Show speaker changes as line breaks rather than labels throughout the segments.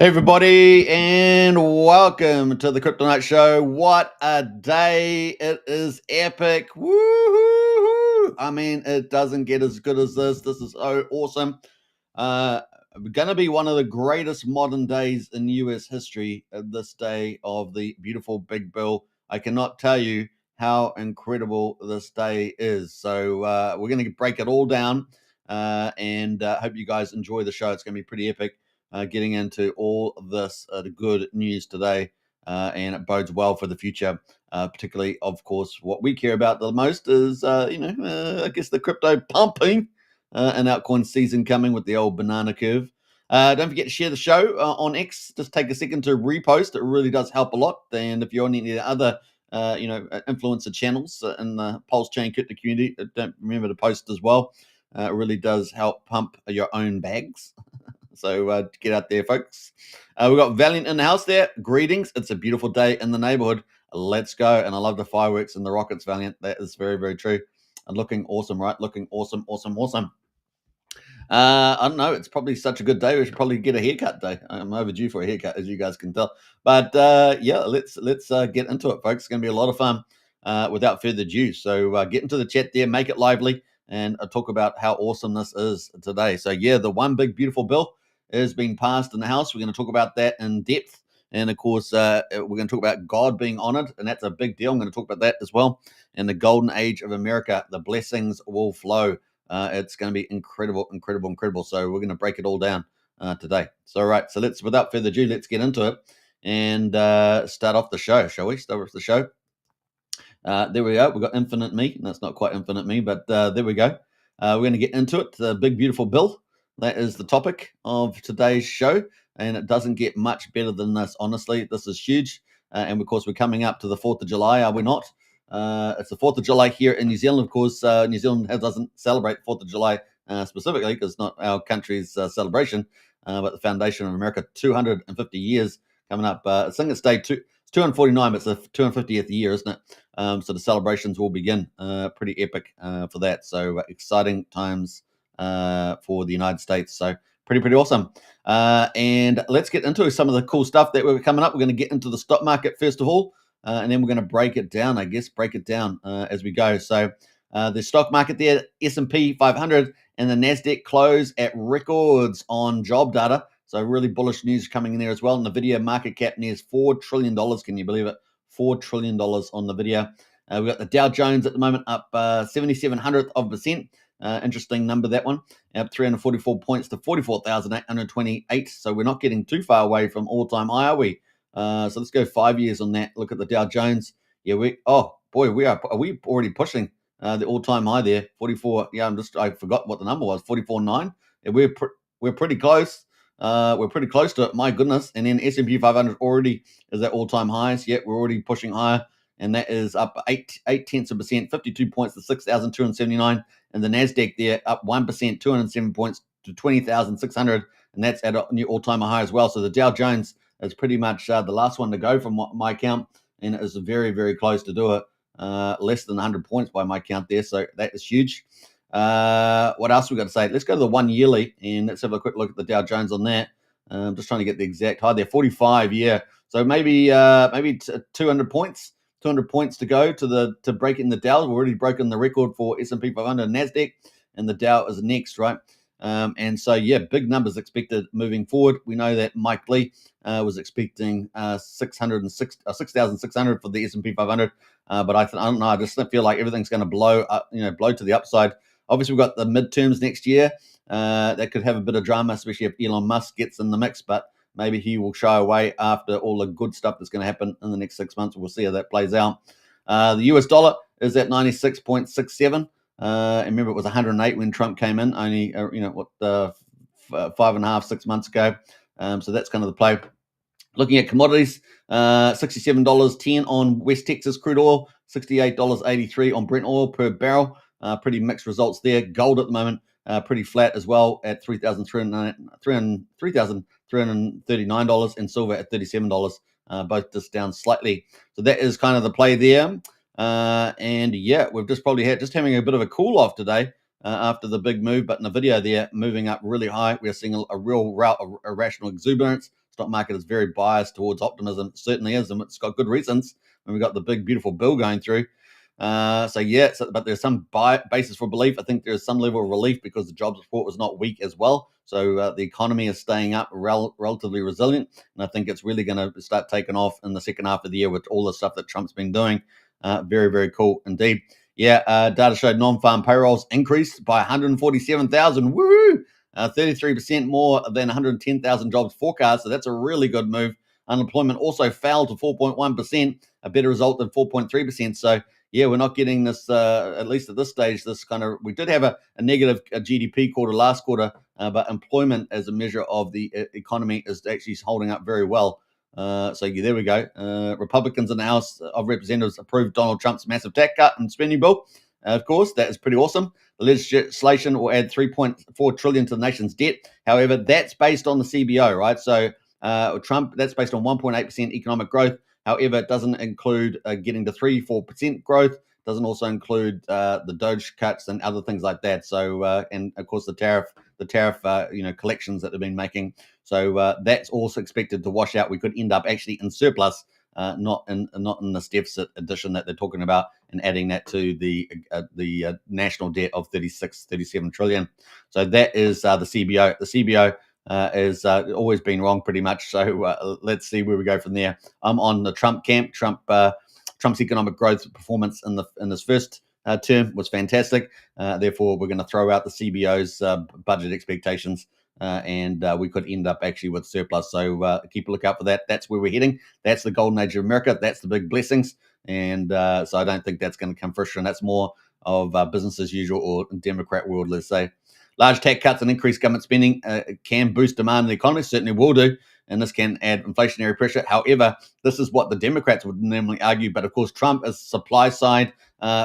Hey everybody, and welcome to the Crypto Night Show. What a day! It is epic. Woo-hoo-hoo. I mean, it doesn't get as good as this. This is so awesome. Uh, going to be one of the greatest modern days in US history. This day of the beautiful Big Bill. I cannot tell you how incredible this day is. So we're going to break it all down, and hope you guys enjoy the show. It's going to be pretty epic. Getting into all of this good news today, and it bodes well for the future. Particularly, of course, what we care about the most is, I guess the crypto pumping and altcoin season coming with the old banana curve. Don't forget to share the show on X. Just take a second to repost. It really does help a lot. And if you're on any other influencer channels in the Pulse Chain crypto community, don't remember to post as well. It really does help pump your own bags. So get out there, folks. We've got Valiant in the house there. Greetings. It's a beautiful day in the neighborhood. Let's go. And I love the fireworks and the rockets, Valiant. That is very, very true. And looking awesome, right? Looking awesome, awesome, awesome. I don't know. It's probably such a good day. We should probably get a haircut day. I'm overdue for a haircut, as you guys can tell. But yeah, let's get into it, folks. It's going to be a lot of fun without further ado. So get into the chat there, make it lively, and talk about how awesome this is today. So yeah, the one big beautiful bill is being passed in the House. We're going to talk about that in depth. And of course, we're going to talk about God being honored, and that's a big deal. I'm going to talk about that as well. And the golden age of America, the blessings will flow. It's going to be incredible, incredible, incredible. So we're going to break it all down today. So, all right. So without further ado, let's get into it and start off the show, shall we? Start off the show. There we go. We've got Infinite Me. That's not quite Infinite Me, but there we go. We're going to get into it. The big, beautiful bill. That is the topic of today's show. And it doesn't get much better than this, honestly. This is huge. And of course, we're coming up to the 4th of July, are we not? It's the 4th of July here in New Zealand. Of course, New Zealand doesn't celebrate 4th of July specifically because it's not our country's celebration, but the foundation of America, 250 years coming up. I think it's day 249, but it's the 250th year, isn't it? So the celebrations will begin. Pretty epic for that. So exciting times for the United States. So pretty awesome. And let's get into some of the cool stuff that we're coming up. We're going to get into the stock market first of all. And then we're going to break it down, as we go. So the stock market there, S&P 500 and the NASDAQ close at records on job data. So really bullish news coming in there as well. And the video market cap nears $4 trillion. Can you believe it? $4 trillion on the video. We've got the Dow Jones at the moment up 0.77%. Interesting number, that one. Up 344 points to 44,828. So we're not getting too far away from all-time high, are we? So let's go 5 years on that. Look at the Dow Jones. Yeah, are we already pushing the all-time high there? 44. Yeah, I forgot what the number was. 44.9. Yeah, we're pretty close. We're pretty close to it. My goodness. And then S&P 500 already is at all-time highs. Yet we're already pushing higher, and that is up 0.8%, 52 points to 6,279. And the Nasdaq there up 1%, 207 points to 20,600, and that's at a new all-time high as well. So the Dow Jones is pretty much the last one to go from my count, and it is very, very close to do it. Less than 100 points by my count there, so that is huge. What else we got to say? Let's go to the 1 yearly, and let's have a quick look at the Dow Jones on that. I'm just trying to get the exact high there, 45. Yeah, so maybe 200 points. 200 points to go to break in the Dow. We've already broken the record for S&P 500 and NASDAQ, and the Dow is next, right? And so, yeah, big numbers expected moving forward. We know that Mike Lee was expecting 6,600 for the S&P 500, but I don't know. I just feel like everything's going to blow to the upside. Obviously, we've got the midterms next year. That could have a bit of drama, especially if Elon Musk gets in the mix, but maybe he will shy away after all the good stuff that's going to happen in the next 6 months. We'll see how that plays out. The US dollar is at 96.67. And remember, it was 108 when Trump came in, only 5.5, 6 months ago. So that's kind of the play. Looking at commodities, $67.10 on West Texas crude oil, $68.83 on Brent oil per barrel. Pretty mixed results there. Gold at the moment, pretty flat as well at $3,339, and silver at $37, both just down slightly. So that is kind of the play there. And yeah, we've just probably having a bit of a cool off today after the big move, but in the video there, moving up really high. We're seeing a real route of irrational exuberance. stock market is very biased towards optimism. It certainly is, and it's got good reasons. And we've got the big, beautiful bill going through. But there's some basis for belief. I think there's some level of relief because the jobs report was not weak as well. So the economy is staying up, relatively resilient. And I think it's really going to start taking off in the second half of the year with all the stuff that Trump's been doing. Very, very cool indeed. Data showed non-farm payrolls increased by 147,000. Woo! 33% more than 110,000 jobs forecast. So that's a really good move. Unemployment also fell to 4.1%, a better result than 4.3%. So we're not getting this, at least at this stage, this kind of, we did have a negative GDP quarter last quarter, but employment as a measure of the economy is actually holding up very well. There we go. Republicans in the House of Representatives approved Donald Trump's massive tax cut and spending bill. Of course, that is pretty awesome. The legislation will add $3.4 trillion to the nation's debt. However, that's based on the CBO, right? So Trump, that's based on 1.8% economic growth. However, it doesn't include getting to 3-4% growth. Doesn't also include the Doge cuts and other things like that. So, and of course, the tariff, collections that they've been making. So that's also expected to wash out. We could end up actually in surplus, not in this deficit addition that they're talking about, and adding that to the national debt of 37 trillion. So that is the CBO. The CBO has always been wrong pretty much. So let's see where we go from there. I'm on the Trump camp. Trump's economic growth performance in this first term was fantastic. Therefore, we're going to throw out the CBO's budget expectations, and we could end up actually with surplus. So keep a lookout for that. That's where we're heading. That's the golden age of America. That's the big blessings. And so I don't think that's going to come fruition. That's more of business as usual or Democrat world, let's say. Large tax cuts and increased government spending can boost demand in the economy, certainly will do, and this can add inflationary pressure. However, this is what the Democrats would normally argue, but of course, Trump is supply-side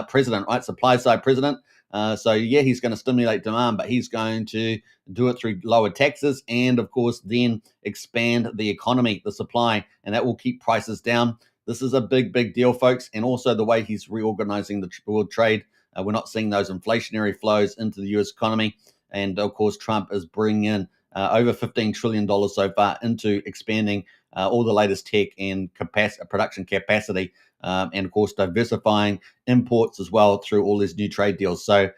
president, right? Supply-side president. He's going to stimulate demand, but he's going to do it through lower taxes and, of course, then expand the economy, the supply, and that will keep prices down. This is a big, big deal, folks, and also the way he's reorganizing the world trade. We're not seeing those inflationary flows into the U.S. economy. And, of course, Trump is bringing in over $15 trillion so far into expanding all the latest tech and production capacity, and, of course, diversifying imports as well through all these new trade deals. So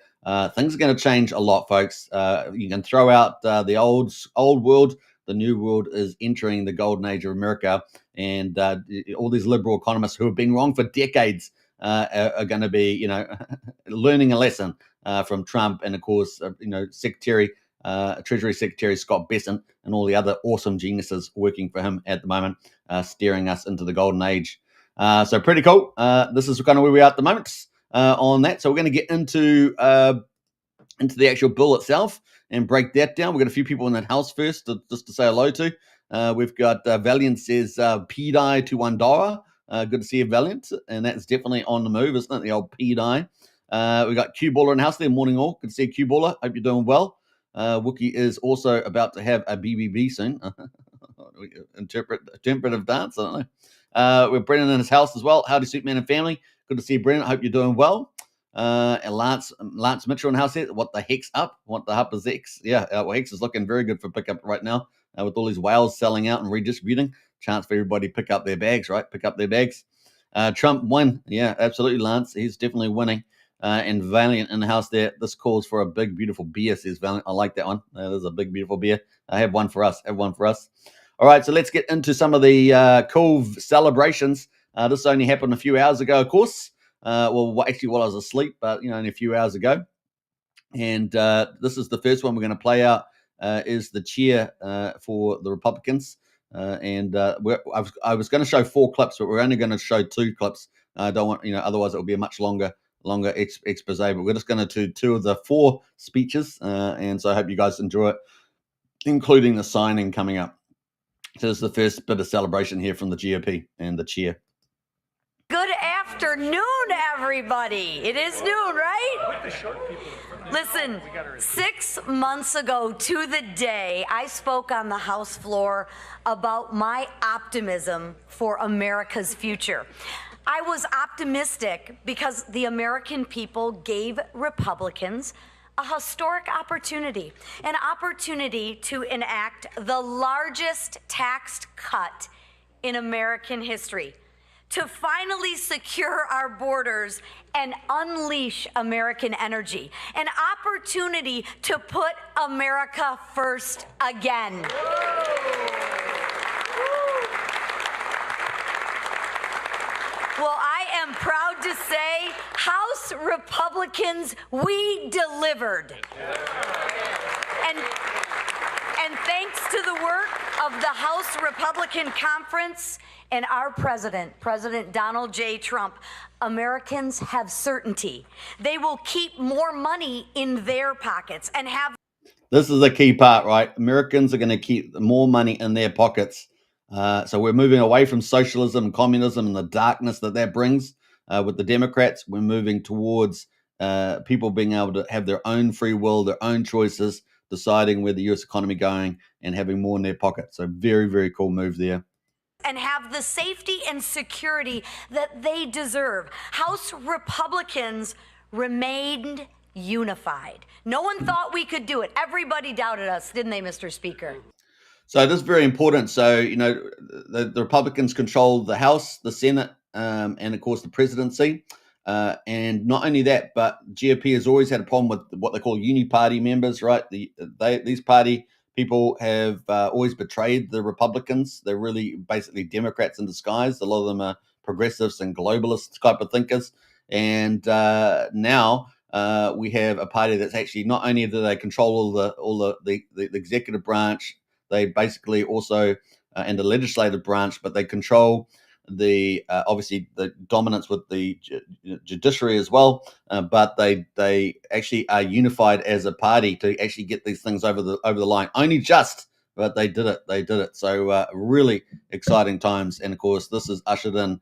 things are going to change a lot, folks. You can throw out the old world. The new world is entering the golden age of America. And all these liberal economists who have been wrong for decades are going to be, learning a lesson from Trump and, of course, Treasury Secretary Scott Bessent and all the other awesome geniuses working for him at the moment, steering us into the golden age. So pretty cool. This is kind of where we are at the moment on that. So we're going to get into the actual bill itself and break that down. We've got a few people in that house first just to say hello to. We've got Valiant says PDI to $1. Good to see you, Valiant. And that's definitely on the move, isn't it? The old PDI. We've got Q-Baller in the house there. Morning all. Good to see you, Q-Baller. Hope you're doing well. Wookie is also about to have a BBB soon. Interpretive dance, I don't know. We're Brennan in his house as well. Howdy, Superman and family. Good to see you, Brennan. Hope you're doing well. And Lance Mitchell in the house here. What the heck's up? What the hup is X? Yeah, X is looking very good for pickup right now. With all these whales selling out and redistributing. Chance for everybody to pick up their bags, right? Pick up their bags. Trump won. Yeah, absolutely, Lance. He's definitely winning. And Valiant in the house there. This calls for a big, beautiful beer, says Valiant. I like that one. There's a big, beautiful beer. I have one for us. All right, so let's get into some of the cool celebrations. This only happened a few hours ago, of course. Actually, while I was asleep, but, only a few hours ago. And this is the first one we're going to play out, is the cheer for the Republicans. I was going to show 4 clips, but we're only going to show 2 clips. I don't want, otherwise it will be a much longer expose. But we're just going to do 2 of the 4 speeches, and so I hope you guys enjoy it, including the signing coming up. So this is the first bit of celebration here from the GOP and the cheer.
Good afternoon, everybody. It is noon, right? Listen, 6 months ago to the day, I spoke on the House floor about my optimism for America's future. I was optimistic because the American people gave Republicans a historic opportunity, an opportunity to enact the largest tax cut in American history, to finally secure our borders and unleash American energy, an opportunity to put America first again. Well, I am proud to say, House Republicans, we delivered. And thanks to the work of the House Republican Conference and our president, President Donald J. Trump, Americans have certainty. They will keep more money in their pockets and have.
This is the key part, right? Americans are going to keep more money in their pockets. So we're moving away from socialism and communism and the darkness that brings with the Democrats. We're moving towards people being able to have their own free will, their own choices, deciding where the U.S. economy going and having more in their pocket. So very, very cool move there.
And have the safety and security that they deserve. House Republicans remained unified. No one thought we could do it. Everybody doubted us, didn't they, Mr. Speaker?
So this is very important. So, you know, the Republicans control the House, the Senate, and of course the presidency. And not only that, but GOP has always had a problem with what they call uni-party members, right? These party people have always betrayed the Republicans. They're really basically Democrats in disguise. A lot of them are progressives and globalists type of thinkers. And now we have a party that's actually not only do they control all the executive branch, they basically also and the legislative branch, but they control the obviously the dominance with the judiciary as well. But they actually are unified as a party to actually get these things over the line. Only just, but they did it. So really exciting times. And of course, this is ushered in,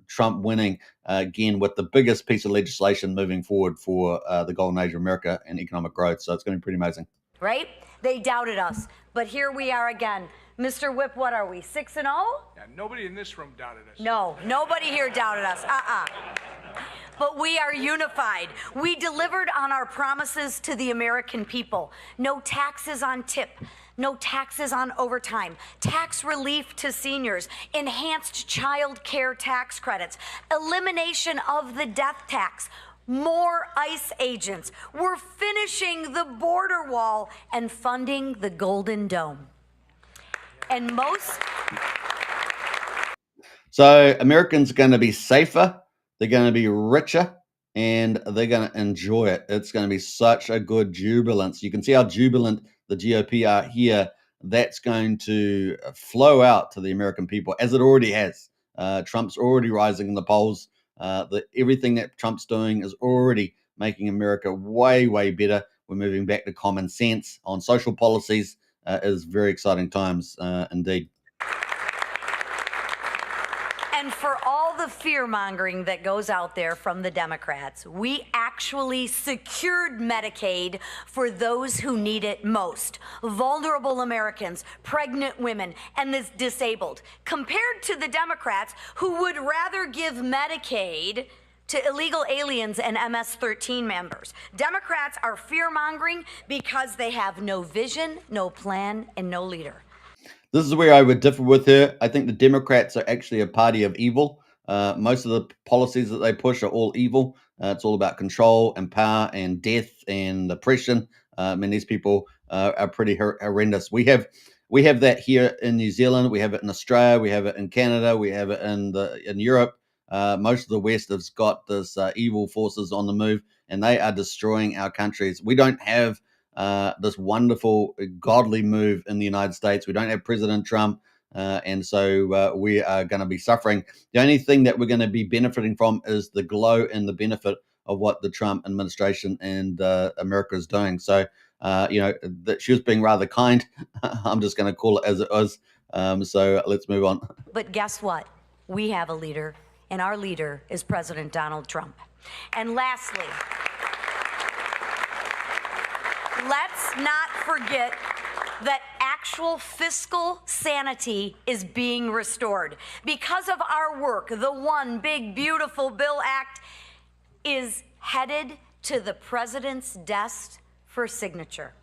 Trump winning again with the biggest piece of legislation moving forward for the golden age of America and economic growth. So it's going to be pretty amazing.
Right? They doubted us, but here we are again. Mr. Whip, what are we, 6-0?
Yeah, nobody in this room doubted us.
No, nobody here doubted us. But we are unified. We delivered on our promises to the American people. No taxes on tip, no taxes on overtime, tax relief to seniors, enhanced child care tax credits, elimination of the death tax, more ICE agents. We're finishing the border wall and funding the Golden Dome. And
So Americans are going to be safer, they're going to be richer, and they're going to enjoy it. It's going to be such a good jubilance. You can see how jubilant the GOP are here. That's going to flow out to the American people, as it already has. Trump's already rising in the polls. Everything that Trump's doing is already making America way, way better. We're moving back to common sense on social policies. Is very exciting times indeed.
And for all the fear-mongering that goes out there from the Democrats, we actually secured Medicaid for those who need it most. Vulnerable Americans, pregnant women, and the disabled. Compared to the Democrats, who would rather give Medicaid to illegal aliens and MS-13 members. Democrats are fear-mongering because they have no vision, no plan, and no leader.
This is where I would differ with her. I think the Democrats are actually a party of evil. Most of the policies that they push are all evil. It's all about control and power and death and oppression. These people are pretty horrendous. We have that here in New Zealand. We have it in Australia. We have it in Canada. We have it in Europe. Most of the West has got this evil forces on the move, and they are destroying our countries. We don't have this wonderful, godly move in the United States. We don't have President Trump, and so we are going to be suffering. The only thing that we're going to be benefiting from is the glow and the benefit of what the Trump administration and America is doing. So, that she was being rather kind. I'm just going to call it as it was. So let's move on.
But guess what? We have a leader. And our leader is President Donald Trump. And lastly, let's not forget that actual fiscal sanity is being restored. Because of our work, the One Big Beautiful Bill Act is headed to the president's desk for signature.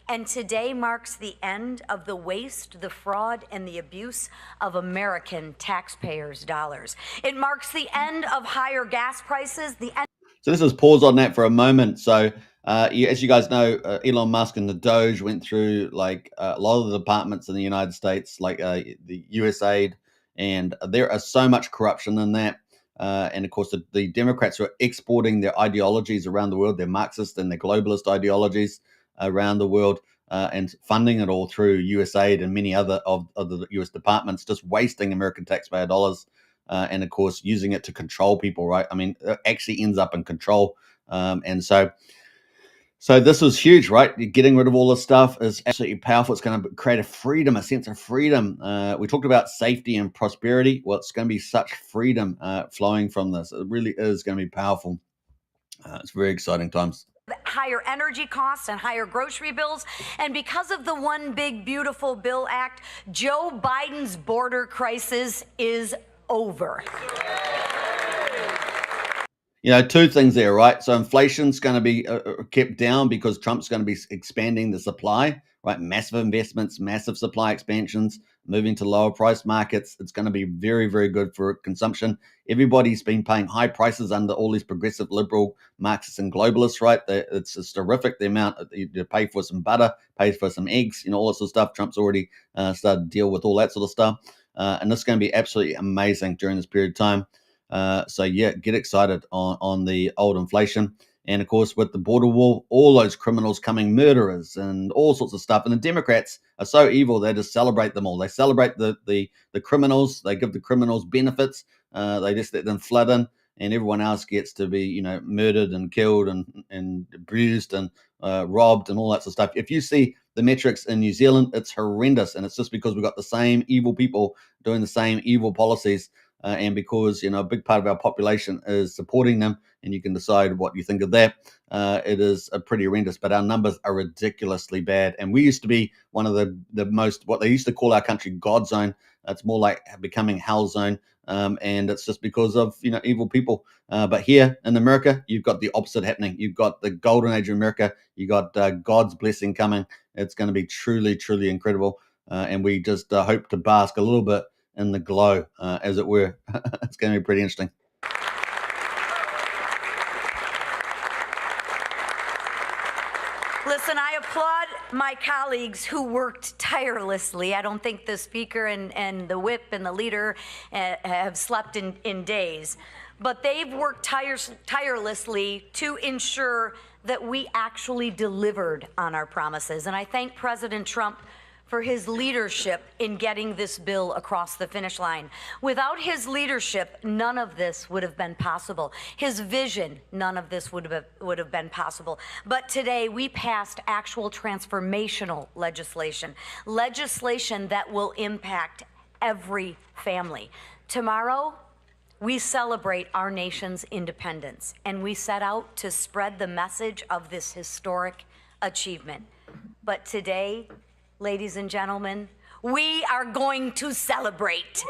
And today marks the end of the waste, the fraud, and the abuse of American taxpayers' dollars. It marks the end of higher gas prices, the end.
So let's just pause on that for a moment. So as you guys know, Elon Musk and the Doge went through like a lot of the departments in the United States, like the USAID, and there is so much corruption in that. And of course, the Democrats were exporting their ideologies around the world, their Marxist and their globalist ideologies around the world, and funding it all through USAID and many other of the US departments, just wasting American taxpayer dollars. And of course, using it to control people, right? I mean, it actually ends up in control. And so this was huge, right? Getting rid of all this stuff is absolutely powerful. It's going to create a sense of freedom. We talked about safety and prosperity. Well, it's going to be such freedom flowing from this. It really is going to be powerful. It's very exciting times.
Higher energy costs and higher grocery bills. And because of the One Big Beautiful Bill Act, Joe Biden's border crisis is over.
You know, two things there, right? So inflation's going to be kept down because Trump's going to be expanding the supply, right? Massive investments, massive supply expansions, moving to lower price markets. It's going to be very, very good for consumption. Everybody's been paying high prices under all these progressive liberal Marxists and globalists, right? It's just terrific, the amount you pay for some butter, pay for some eggs, you know, all that sort of stuff. Trump's already started to deal with all that sort of stuff. And this is going to be absolutely amazing during this period of time. So yeah, get excited on the old inflation. And of course, with the border wall, all those criminals coming, murderers and all sorts of stuff. And the Democrats are so evil, they just celebrate them all. They celebrate the criminals. They give the criminals benefits. They just let them flood in, and everyone else gets to be, you know, murdered and killed and abused and robbed and all that sort of stuff. If you see the metrics in New Zealand, it's horrendous. And it's just because we've got the same evil people doing the same evil policies. And because, you know, a big part of our population is supporting them, and you can decide what you think of that. It is pretty horrendous, but our numbers are ridiculously bad. And we used to be one of the most, what they used to call our country, God zone. It's more like becoming hell zone. And it's just because of, you know, evil people. But here in America, you've got the opposite happening. You've got the golden age of America. You got God's blessing coming. It's going to be truly, truly incredible. And we just hope to bask a little bit in the glow, as it were. It's going to be pretty interesting.
Listen, I applaud my colleagues who worked tirelessly. I don't think the speaker and the whip and the leader have slept in days, but they've worked tirelessly to ensure that we actually delivered on our promises. And I thank President Trump for his leadership in getting this bill across the finish line. Without his leadership, none of this would have been possible. His vision, none of this would have been possible. But today, we passed actual transformational legislation that will impact every family. Tomorrow, we celebrate our nation's independence, and we set out to spread the message of this historic achievement. But today, ladies and gentlemen, we are going to celebrate.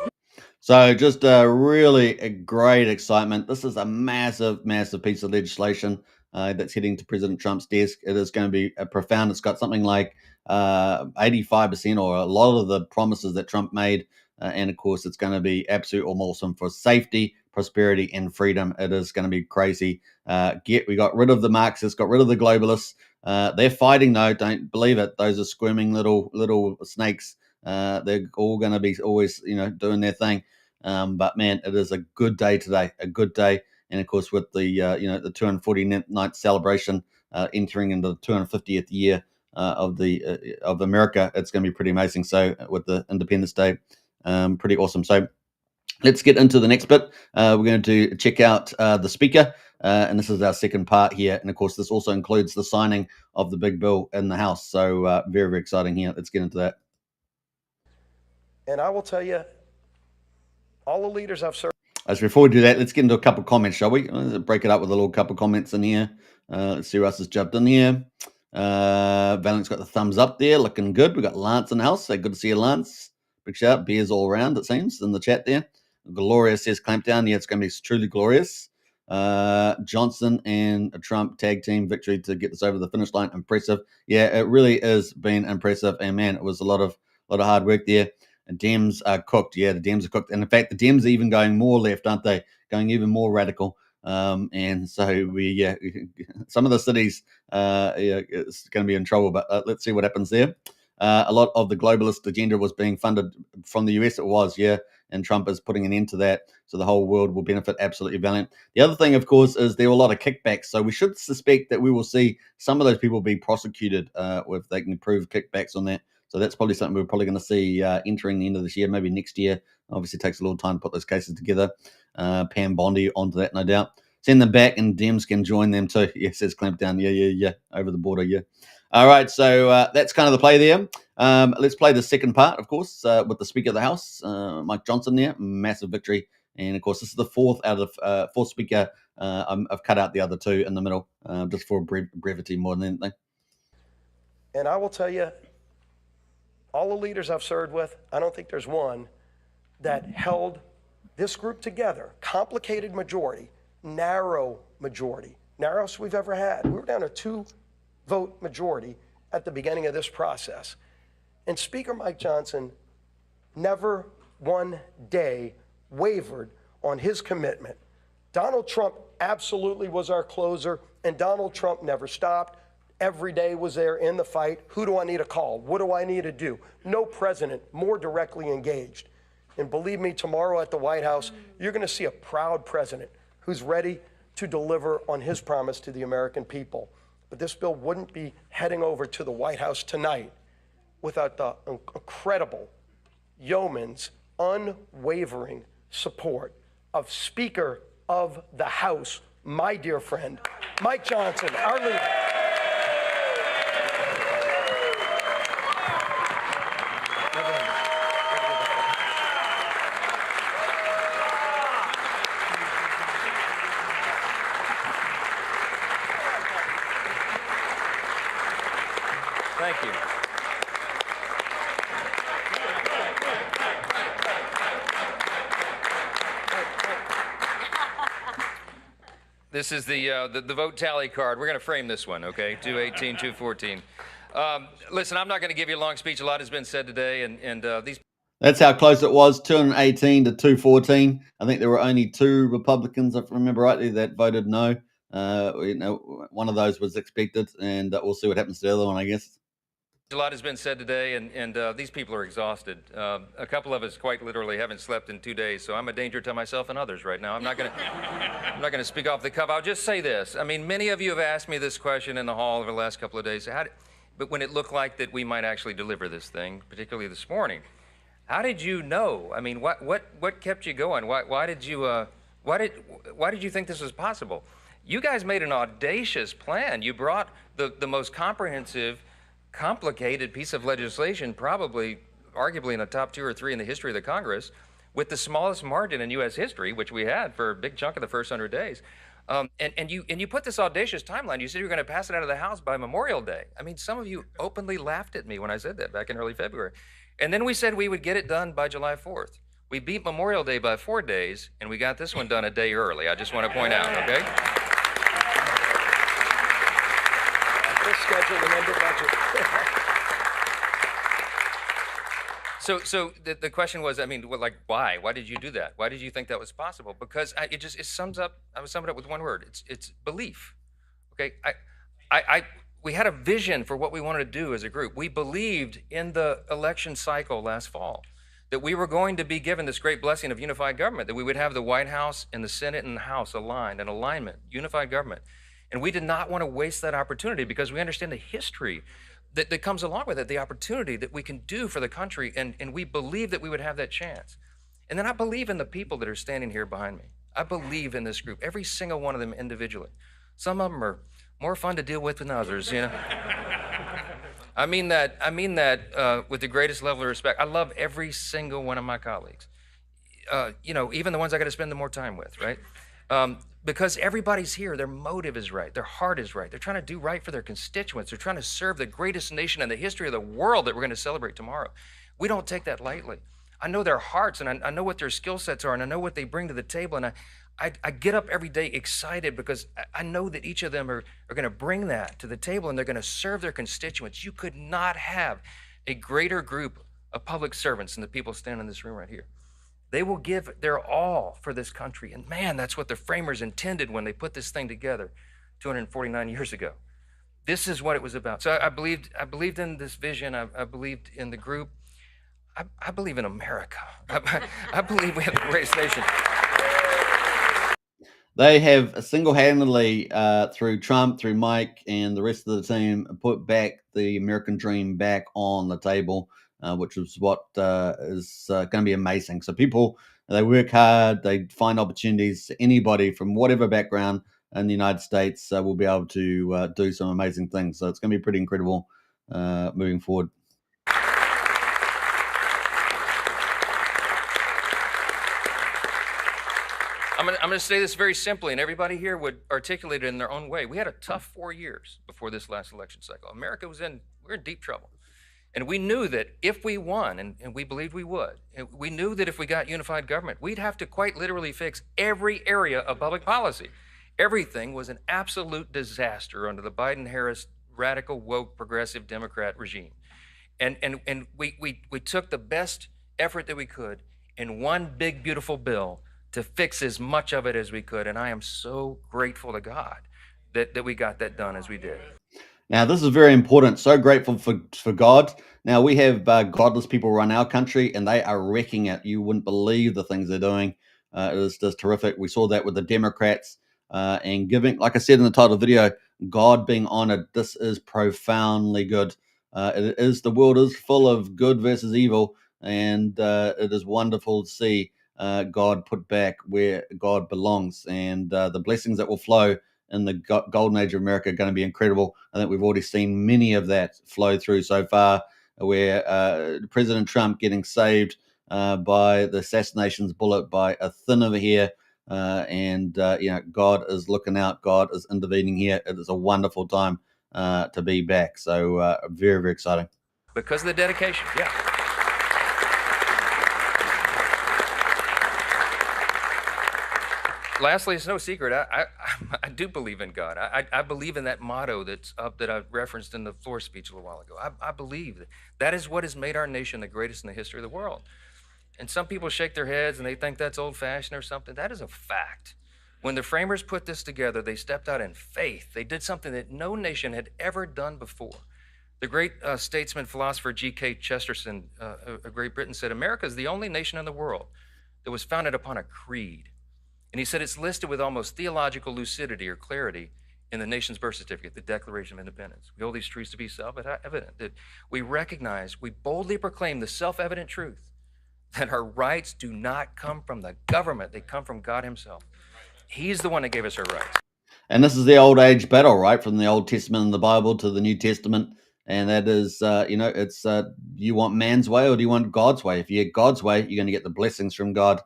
So just really a great excitement. This is a massive, massive piece of legislation that's heading to President Trump's desk. It is going to be profound. It's got something like 85% or a lot of the promises that Trump made. And of course, it's going to be absolutely awesome for safety, prosperity, and freedom. It is going to be crazy. We got rid of the Marxists, got rid of the globalists. They're fighting though. Don't believe it. Those are squirming little snakes. They're all going to be always, you know, doing their thing. But man, it is a good day today. A good day. And of course, with the the 249th celebration, entering into the 250th year of America, it's going to be pretty amazing. So with the Independence Day, pretty awesome. So let's get into the next bit. We're going to check out the speaker. And this is our second part here. And of course, this also includes the signing of the big bill in the House. So very, very exciting here. Let's get into that.
And I will tell you, all the leaders I've served.
As before we do that, let's get into a couple of comments, shall we? Let's break it up with a little couple of comments in here. Let's see who else has jumped in here. Valent's got the thumbs up there, looking good. We got Lance in the house. So good to see you, Lance. Big shout out. Beers all around, it seems, in the chat there. Gloria says, clamp down. Yeah, it's going to be truly glorious. Johnson and Trump tag team victory to get this over the finish line. Impressive. Yeah, it really is been impressive. And man, it was a lot of hard work there. And Dems are cooked. Yeah, the Dems are cooked. And in fact, the Dems are even going more left, aren't they? Going even more radical. And so some of the cities, it's going to be in trouble. But let's see what happens there. A lot of the globalist agenda was being funded from the US. It was, yeah. And Trump is putting an end to that. So the whole world will benefit. Absolutely valiant. The other thing, of course, is there were a lot of kickbacks. So we should suspect that we will see some of those people be prosecuted if they can prove kickbacks on that. So that's probably something we're probably going to see entering the end of this year, maybe next year. Obviously, it takes a little time to put those cases together. Pam Bondi onto that, no doubt. Send them back, and Dems can join them too. Yes, says Clampdown. Yeah. Over the border, yeah. All right, so that's kind of the play there. Let's play the second part, of course, with the Speaker of the House, Mike Johnson there. Massive victory. And, of course, this is the fourth speaker. I've cut out the other two in the middle just for brevity more than anything.
And I will tell you, all the leaders I've served with, I don't think there's one that held this group together. Complicated majority, narrow majority, narrowest we've ever had. We were down to 2-vote majority at the beginning of this process. And Speaker Mike Johnson never one day wavered on his commitment. Donald Trump absolutely was our closer, and Donald Trump never stopped. Every day was there in the fight. Who do I need to call? What do I need to do? No president more directly engaged. And believe me, tomorrow at the White House, you're going to see a proud president who's ready to deliver on his promise to the American people. But this bill wouldn't be heading over to the White House tonight without the incredible yeoman's unwavering support of Speaker of the House, my dear friend, Mike Johnson, our leader.
Thank you. This is the vote tally card. We're going to frame this one, okay? 218, 214. Listen, I'm not going to give you a long speech. A lot has been said today, and these.
That's how close it was, 218 to 214. I think there were only 2 Republicans, if I remember rightly, that voted no. One of those was expected, and we'll see what happens to the other one, I guess.
A lot has been said today, and these people are exhausted. A couple of us quite literally haven't slept in 2 days, so I'm a danger to myself and others right now. I'm not going to speak off the cuff. I'll just say this. I mean, many of you have asked me this question in the hall over the last couple of days. But when it looked like that we might actually deliver this thing, particularly this morning, how did you know? I mean, what kept you going? Why did you think this was possible? You guys made an audacious plan. You brought the most comprehensive, complicated piece of legislation, probably arguably in the top 2 or 3 in the history of the Congress, with the smallest margin in U.S. history, which we had for a big chunk of the first 100 days. And you put this audacious timeline. You said you were going to pass it out of the House by Memorial Day. I mean, some of you openly laughed at me when I said that back in early February. And then we said we would get it done by July 4th. We beat Memorial Day by 4 days, and we got this one done a day early. I just want to point out, okay?
Schedule and under budget.
So the question was, I mean, why? Why did you do that? Why did you think that was possible? Because it sums up. I would sum it up with one word. It's belief. Okay. We had a vision for what we wanted to do as a group. We believed in the election cycle last fall that we were going to be given this great blessing of unified government, that we would have the White House and the Senate and the House aligned, in alignment, unified government. And we did not want to waste that opportunity because we understand the history that comes along with it, the opportunity that we can do for the country, and we believe that we would have that chance. And then I believe in the people that are standing here behind me. I believe in this group, every single one of them individually. Some of them are more fun to deal with than others, you know. I mean that with the greatest level of respect. I love every single one of my colleagues. Even the ones I got to spend the more time with, right? Because everybody's here, their motive is right, their heart is right. They're trying to do right for their constituents. They're trying to serve the greatest nation in the history of the world that we're going to celebrate tomorrow. We don't take that lightly. I know their hearts, and I know what their skill sets are, and I know what they bring to the table. And I get up every day excited because I know that each of them are going to bring that to the table, and they're going to serve their constituents. You could not have a greater group of public servants than the people standing in this room right here. They will give their all for this country. And man, that's what the framers intended when they put this thing together 249 years ago. This is what it was about. So I believed in this vision. I believed in the group. I believe in America. I believe we have the greatest nation.
They have single-handedly, through Trump, through Mike, and the rest of the team, put back the American dream back on the table, which is what is going to be amazing. So people, they work hard, they find opportunities. Anybody from whatever background in the United States will be able to do some amazing things. So it's going to be pretty incredible moving forward.
I'm going to say this very simply, and everybody here would articulate it in their own way. We had a tough 4 years before this last election cycle. America we're in deep trouble. And we knew that if we won, and we believed we would, we knew that if we got unified government, we'd have to quite literally fix every area of public policy. Everything was an absolute disaster under the Biden-Harris radical, woke, progressive Democrat regime. And we took the best effort that we could in one big, beautiful bill to fix as much of it as we could. And I am so grateful to God that we got that done as we did.
Now, this is very important. So grateful for God. Now, we have godless people run our country, and they are wrecking it. You wouldn't believe the things they're doing. It is just terrific. We saw that with the Democrats and giving, like I said in the title of the video, God being honored. This is profoundly good. The world is full of good versus evil, and it is wonderful to see God put back where God belongs, and the blessings that will flow in the golden age of America are going to be incredible. I think we've already seen many of that flow through so far, where President Trump getting saved by the assassination's bullet by a thin of a hair, and God is looking out. God is intervening here. It is a wonderful time to be back. So very, very exciting.
Because of the dedication, yeah. Lastly, it's no secret, I do believe in God. I believe in that motto that's up that I referenced in the floor speech a little while ago. I believe that is what has made our nation the greatest in the history of the world. And some people shake their heads and they think that's old-fashioned or something. That is a fact. When the framers put this together, they stepped out in faith. They did something that no nation had ever done before. The great statesman, philosopher G.K. Chesterton of Great Britain said, America is the only nation in the world that was founded upon a creed. And he said it's listed with almost theological lucidity or clarity in the nation's birth certificate, the Declaration of Independence. We hold these truths to be self-evident, that we recognize, we boldly proclaim the self-evident truth that our rights do not come from the government, they come from God himself. He's the one that gave us our rights.
And this is the old age battle, right? From the Old Testament and the Bible to the New Testament. And that is, it's you want man's way or do you want God's way? If you get God's way, you're going to get the blessings from God.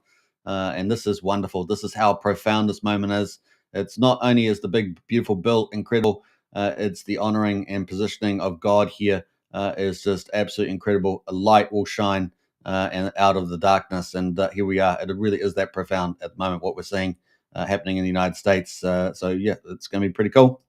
And this is wonderful. This is how profound this moment is. It's not only is the big, beautiful bill incredible, it's the honoring and positioning of God here is just absolutely incredible. A light will shine and out of the darkness. And here we are. It really is that profound at the moment, what we're seeing happening in the United States. So, yeah, it's going to be pretty cool.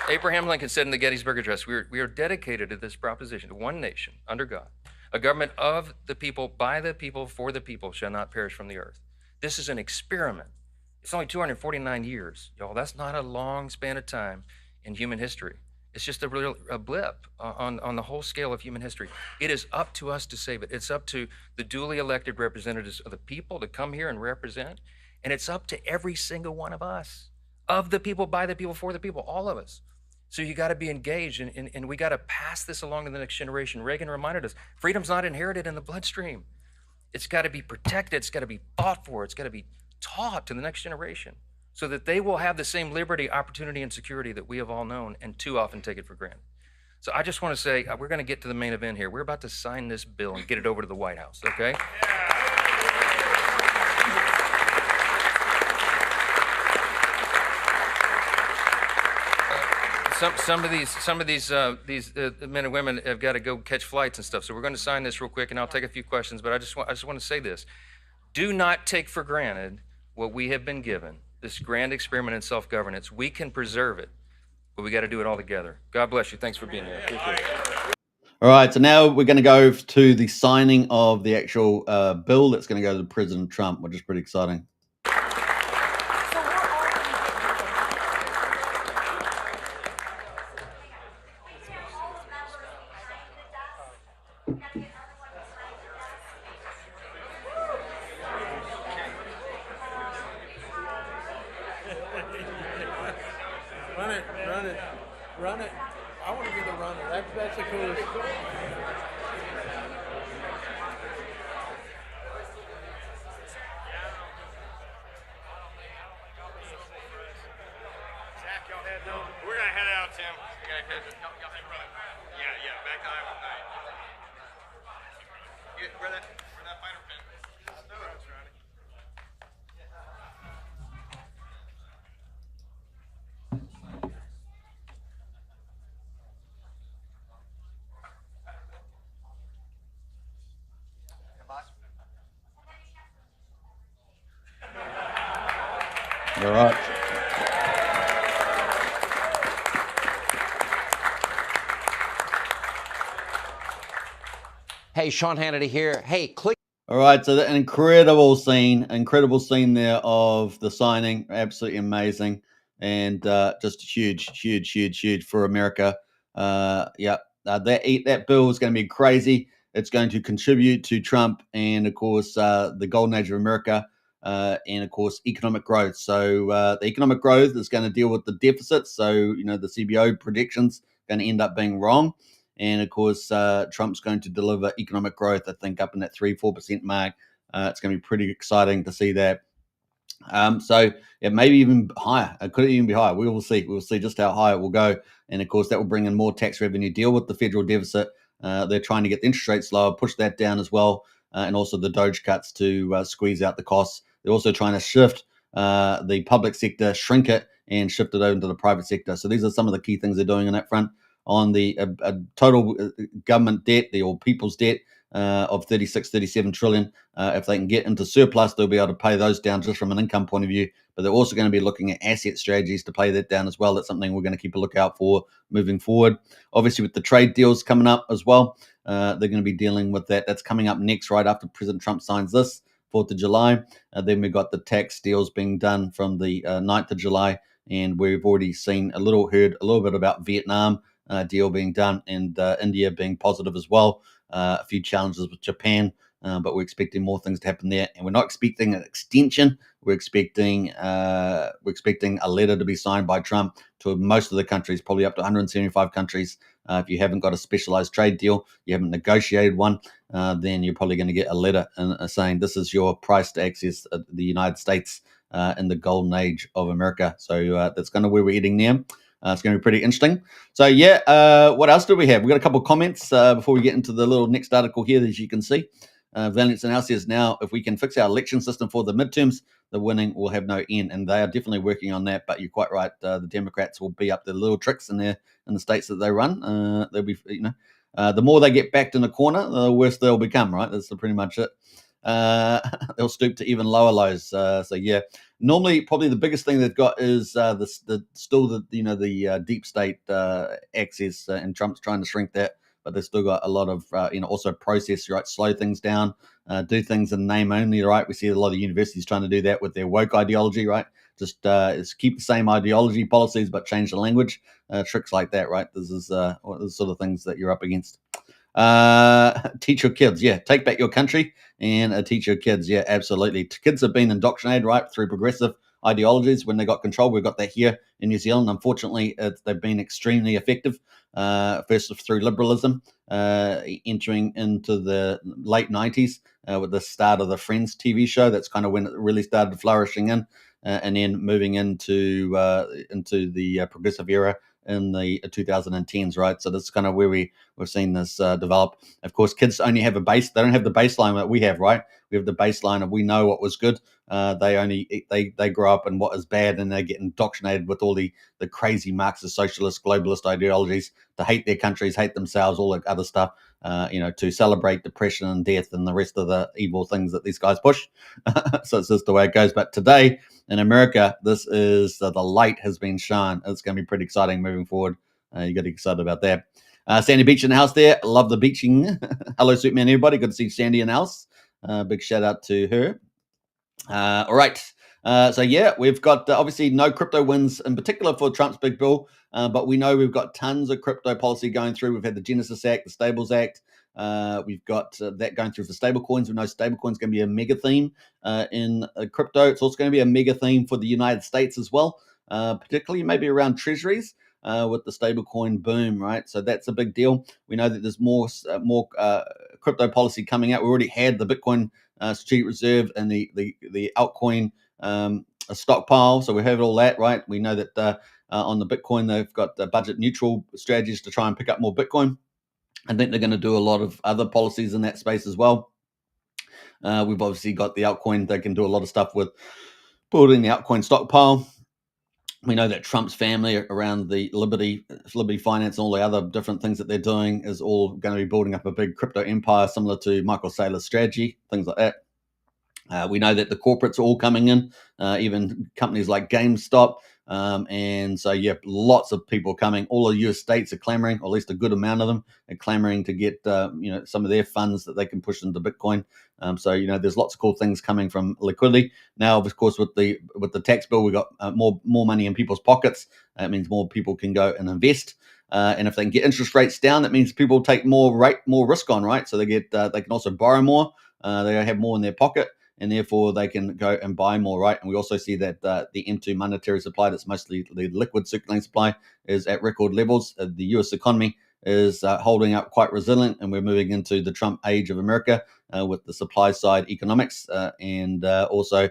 Abraham Lincoln said in the Gettysburg Address, we are dedicated to this proposition, to one nation, under God. A government of the people, by the people, for the people shall not perish from the earth. This is an experiment. It's only 249 years, y'all. That's not a long span of time in human history. It's just a blip on the whole scale of human history. It is up to us to save it. It's up to the duly elected representatives of the people to come here and represent. And it's up to every single one of us, of the people, by the people, for the people, all of us. So you got to be engaged, and we got to pass this along to the next generation. Reagan reminded us, freedom's not inherited in the bloodstream. It's got to be protected. It's got to be fought for. It's got to be taught to the next generation so that they will have the same liberty, opportunity, and security that we have all known and too often take it for granted. So I just want to say, we're going to get to the main event here. We're about to sign this bill and get it over to the White House, okay? some of these men and women have got to go catch flights and stuff. So we're going to sign this real quick, and I'll take a few questions. But I just want to say this: do not take for granted what we have been given. This grand experiment in self-governance. We can preserve it, but we got to do it all together. God bless you. Thanks for being here. Appreciate it.
All right, so now we're going to go to the signing of the actual bill that's going to go to President Trump, which is pretty exciting.
Run it. I want to be the runner. That's the coolest. Zach,
y'all head down. We're gonna head out, Tim. Yeah, back to Iowa night. Where that fighter pin?
All right.
Hey, Sean Hannity here. Hey, click.
All right, so an incredible scene there of the signing, absolutely amazing, and just huge for America. That bill is going to be crazy. It's going to contribute to Trump and, of course, the golden age of America, and, of course, economic growth. So the economic growth is going to deal with the deficits. So, the CBO predictions are going to end up being wrong. And, of course, Trump's going to deliver economic growth, I think, up in that 3-4% mark. It's going to be pretty exciting to see that. So it may be even higher. It could even be higher. We will see. We'll see just how high it will go. And, of course, that will bring in more tax revenue, deal with the federal deficit. They're trying to get the interest rates lower, push that down as well, and also the Doge cuts to squeeze out the costs. They're also trying to shift the public sector, shrink it, and shift it over into the private sector. So these are some of the key things they're doing on that front. On the total government debt, or people's debt of 37 trillion. If they can get into surplus, they'll be able to pay those down just from an income point of view. But they're also going to be looking at asset strategies to pay that down as well. That's something we're going to keep a lookout for moving forward. Obviously, with the trade deals coming up as well, they're going to be dealing with that. That's coming up next, right after President Trump signs this, 4th of July. Then we've got the tax deals being done from the 9th of July. And we've already heard a little bit about Vietnam deal being done, and India being positive as well. A few challenges with Japan, but we're expecting more things to happen there. And we're not expecting an extension. We're expecting a letter to be signed by Trump to most of the countries, probably up to 175 countries. If you haven't got a specialized trade deal, you haven't negotiated one, then you're probably going to get a letter saying this is your price to access the United States in the golden age of America. So that's kind of where we're heading now. It's going to be pretty interesting. So, what else do we have? We've got a couple of comments before we get into the little next article here, as you can see. Valiant now says, now, if we can fix our election system for the midterms, the winning will have no end. And they are definitely working on that. But you're quite right. The Democrats will be up their little tricks in the states that they run. They'll be, the more they get backed in a corner, the worse they'll become, right? That's pretty much it. They'll stoop to even lower lows. Normally, probably the biggest thing they've got is the deep state access, and Trump's trying to shrink that, but they've still got a lot of also process, right? Slow things down, do things in name only, right? We see a lot of universities trying to do that with their woke ideology, right? Just keep the same ideology policies but change the language, tricks like that, right? This is the sort of things that you're up against. Teach your kids, take back your country and teach your kids, absolutely. Kids have been indoctrinated, right, through progressive ideologies when they got control. We've got that here in New Zealand. Unfortunately, they've been extremely effective. First through liberalism, entering into the late 90s with the start of the Friends TV show. That's kind of when it really started flourishing in, and then moving into the progressive era in the 2010s, right? So that's kind of where we've seen this develop. Of course, kids only have a base; they don't have the baseline that we have, right? We have the baseline of we know what was good. They grow up in what is bad, and they get indoctrinated with all the crazy Marxist, socialist, globalist ideologies to hate their countries, hate themselves, all that other stuff. To celebrate depression and death and the rest of the evil things that these guys push. So it's just the way it goes. But today in America, this is the light has been shone. It's going to be pretty exciting moving forward. You got to get excited about that. Sandy Beach in the house there. Love the beaching. Hello, Superman, everybody. Good to see Sandy in the house. Big shout out to her. All right. So yeah, we've got obviously no crypto wins in particular for Trump's big bill, but we know we've got tons of crypto policy going through. We've had the Genesis Act, the Stables Act. We've got that going through for stable coins. We know stable coins going to be a mega theme in crypto. It's also going to be a mega theme for the United States as well, particularly maybe around treasuries with the stable coin boom, right? So that's a big deal. We know that there's more crypto policy coming out. We already had the Bitcoin strategic reserve and the altcoin stockpile. So we have all that, right? We know that on the Bitcoin, they've got budget neutral strategies to try and pick up more Bitcoin. I think they're going to do a lot of other policies in that space as well. We've obviously got the altcoin. They can do a lot of stuff with building the altcoin stockpile. We know that Trump's family around the Liberty Finance and all the other different things that they're doing is all going to be building up a big crypto empire similar to Michael Saylor's strategy, things like that. We know that the corporates are all coming in, even companies like GameStop. And so, yeah, lots of people coming. All the US states are clamoring, or at least a good amount of them are clamoring to get, some of their funds that they can push into Bitcoin. So, there's lots of cool things coming from liquidity. Now, of course, with the tax bill, we got more money in people's pockets. That means more people can go and invest. And if they can get interest rates down, that means people take more risk on, right? So they can also borrow more. They have more in their pocket, and therefore they can go and buy more, right? And we also see that the M2 monetary supply, that's mostly the liquid circulating supply, is at record levels. The US economy is holding up quite resilient, and we're moving into the Trump age of America with the supply side economics and also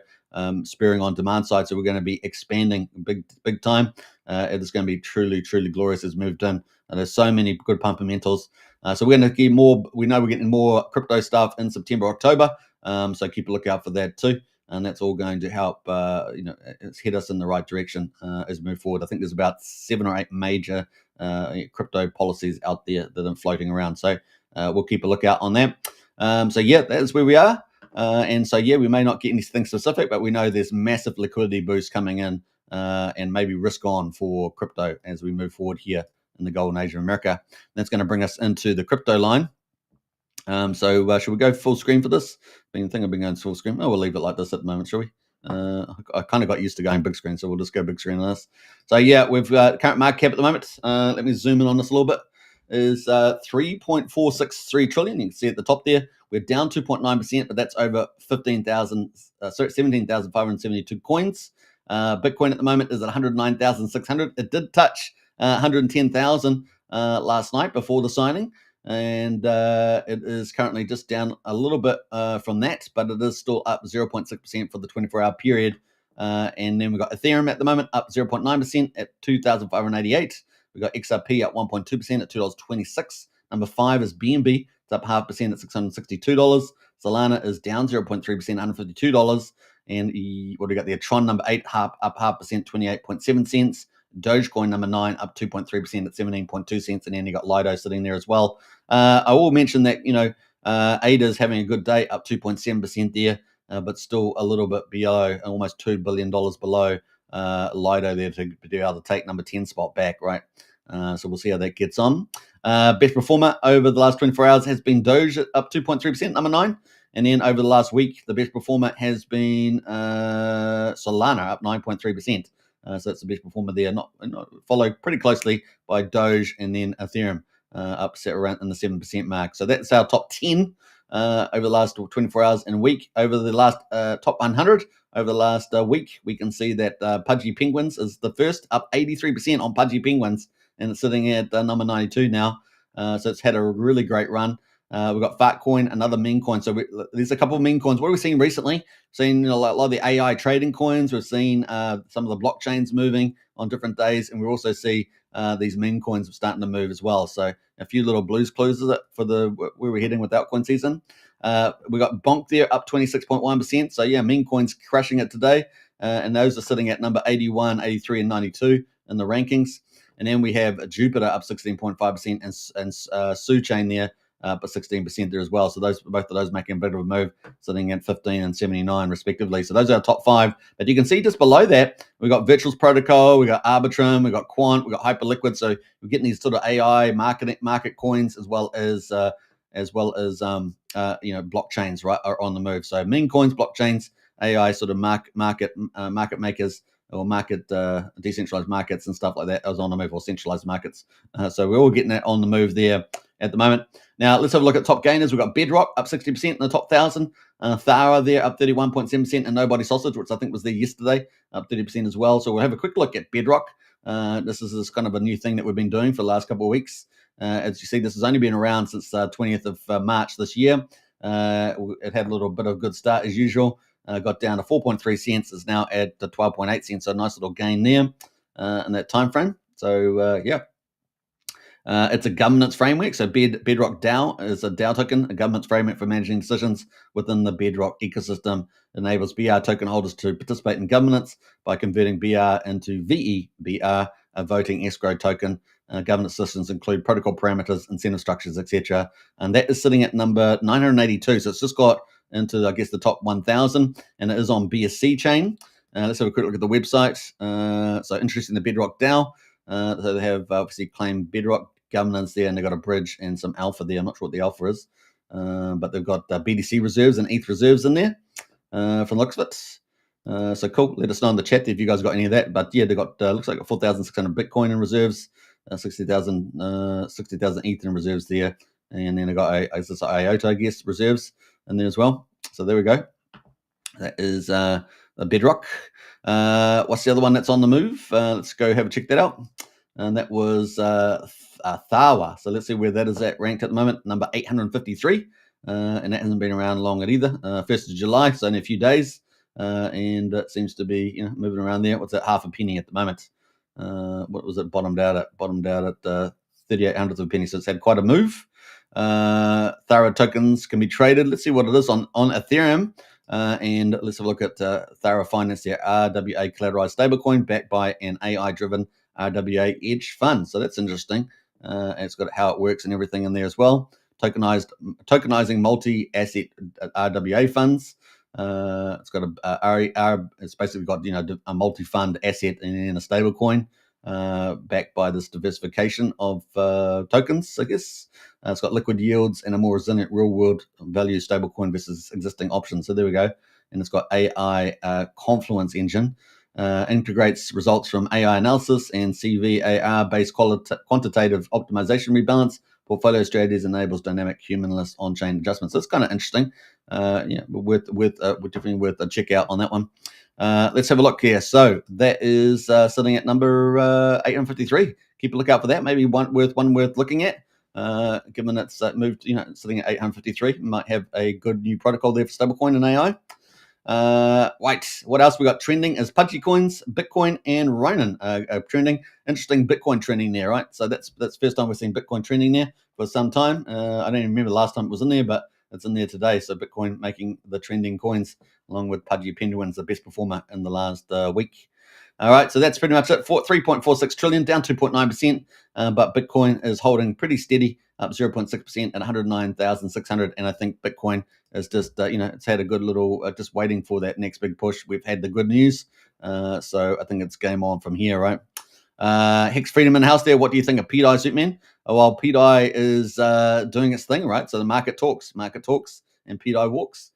spurring on demand side. So we're going to be expanding big time. It is going to be truly, truly glorious as moved in. And there's so many good fundamentals. So we're going to get more. We know we're getting more crypto stuff in September, October. So keep a lookout for that too. And that's all going to help, it's head us in the right direction as we move forward. I think there's about 7 or 8 major crypto policies out there that are floating around. So we'll keep a lookout on that. So yeah, that's where we are. And so, yeah, we may not get anything specific, but we know there's massive liquidity boost coming in and maybe risk on for crypto as we move forward here in the golden age of America. That's going to bring us into the crypto line. So should we go full screen for this? I think I've been going full screen. Oh, we'll leave it like this at the moment, shall we? I kind of got used to going big screen, so we'll just go big screen on this. So yeah, we've got current market cap at the moment. Let me zoom in on this a little bit. Is 3.463 trillion. You can see at the top there, we're down 2.9%, but that's over 17,572 coins. Bitcoin at the moment is at 109,600. It did touch 110,000 last night before the signing. And it is currently just down a little bit from that, but it is still up 0.6% for the 24-hour period. And then we've got Ethereum at the moment up 0.9% at 2,588. We've got XRP up 1.2% at $2.26. Number 5 is BNB. It's up 0.5% at $662. Solana is down 0.3%, $152. And what do we got there? Tron number 8 up 0.5%, 28.7 cents. Dogecoin number 9 up 2.3% at 17.2 cents, and then you got Lido sitting there as well. I will mention that ADA is having a good day, up 2.7% there, but still a little bit below, almost $2 billion below Lido there to be able to take number 10 spot back, right? So we'll see how that gets on. Best performer over the last 24 hours has been Doge up 2.3%, number 9. And then over the last week, the best performer has been Solana up 9.3%. So that's the best performer there, not followed pretty closely by Doge and then Ethereum up set around in the 7% mark. So that's our top 10 over the last 24 hours and a week. Over the last top 100 over the last week, we can see that Pudgy Penguins is the first, up 83% on Pudgy Penguins, and it's sitting at number 92 now. So it's had a really great run. We've got Fartcoin, another meme coin. So there's a couple of meme coins. What have we seen recently? Seen a lot of the AI trading coins. We've seen some of the blockchains moving on different days, and we also see these meme coins are starting to move as well. So a few little blues clues for where we're heading with altcoin season. We got Bonk there up 26.1%. So yeah, meme coins crushing it today. And those are sitting at number 81, 83, and 92 in the rankings. And then we have Jupiter up 16.5% and SuChain there up 16% there as well. So both of those making a bit of a move, sitting at 15 and 79 respectively. So those are our top 5. But you can see just below that, we've got Virtuals Protocol, we've got Arbitrum, we've got Quant, we've got Hyperliquid. So we're getting these sort of AI market coins as well as blockchains, right, are on the move. So meme coins, blockchains, AI sort of market makers or market decentralized markets and stuff like that is on the move, or centralized markets. So we're all getting that on the move there at the moment. Now let's have a look at top gainers. We've got Bedrock up 60% in the top 1,000. Thara there up 31.7%, and Nobody Sausage, which I think was there yesterday, up 30% as well. So we'll have a quick look at Bedrock. This is kind of a new thing that we've been doing for the last couple of weeks. As you see, this has only been around since 20th of March this year. It had a little bit of a good start as usual. Got down to 4.3 cents. Is now at 12.8 cents. So a nice little gain there in that time frame. So it's a governance framework. So Bedrock DAO is a DAO token, a governance framework for managing decisions within the Bedrock ecosystem. It enables BR token holders to participate in governance by converting BR into VEBR, a voting escrow token. Governance systems include protocol parameters, incentive structures, etc. And that is sitting at number 982. So it's just got into, I guess, the top 1,000, and it is on BSC chain. Let's have a quick look at the website. So interesting, the Bedrock DAO. So they have obviously claimed Bedrock governance there, and they've got a bridge and some alpha there. I'm not sure what the alpha is, but they've got BTC reserves and ETH reserves in there from the looks of it. So cool. Let us know in the chat if you guys got any of that. But yeah, they've got looks like 4,600 Bitcoin in reserves, 60,000 ETH in reserves there, and then they've got IOTA, I guess, reserves in there as well. So there we go. That is a Bedrock. What's the other one that's on the move? Let's go have a check that out. And that was Thawa. So let's see where that is at ranked at the moment. Number 853. And that hasn't been around long either. 1st of July, so only a few days. And it seems to be moving around there. What's that? Half a penny at the moment. What was it bottomed out at? Bottomed out at 38 hundredths of a penny. So it's had quite a move. Thara tokens can be traded. Let's see what it is on Ethereum. And let's have a look at Thara Finance there. RWA collateralized stablecoin backed by an AI-driven RWA Edge fund. So that's interesting. And it's got how it works and everything in there as well. Tokenizing multi-asset RWA funds. It's got it's basically got a multi-fund asset and then a stable coin backed by this diversification of tokens, I guess. It's got liquid yields and a more resilient real-world value stablecoin versus existing options. So there we go. And it's got AI Confluence engine. Integrates results from AI analysis and CVAR-based quantitative optimization rebalance. Portfolio strategies enables dynamic humanless on-chain adjustments. So it's kind of interesting. Definitely worth a check out on that one. Let's have a look here. So that is sitting at number 853. Keep a lookout for that. Maybe one worth looking at. Given it's moved, sitting at 853, might have a good new protocol there for stablecoin and AI. What else we got trending is Pudgy coins, Bitcoin, and Ronin trending. Interesting Bitcoin trending there, right? So that's the first time we've seen Bitcoin trending there for some time. I don't even remember the last time it was in there, but it's in there today. So Bitcoin making the trending coins along with Pudgy Penguins, the best performer in the last week. All right, so that's pretty much it. 3.46 trillion, down 2.9%, but Bitcoin is holding pretty steady, up 0.6% at 109,600. And I think Bitcoin is just, it's had a good little, just waiting for that next big push. We've had the good news, so I think it's game on from here, right? Hex Freedom in the house there. What do you think of PDI, Superman? Well, PDI is doing its thing, right? So the market talks, and PDI walks.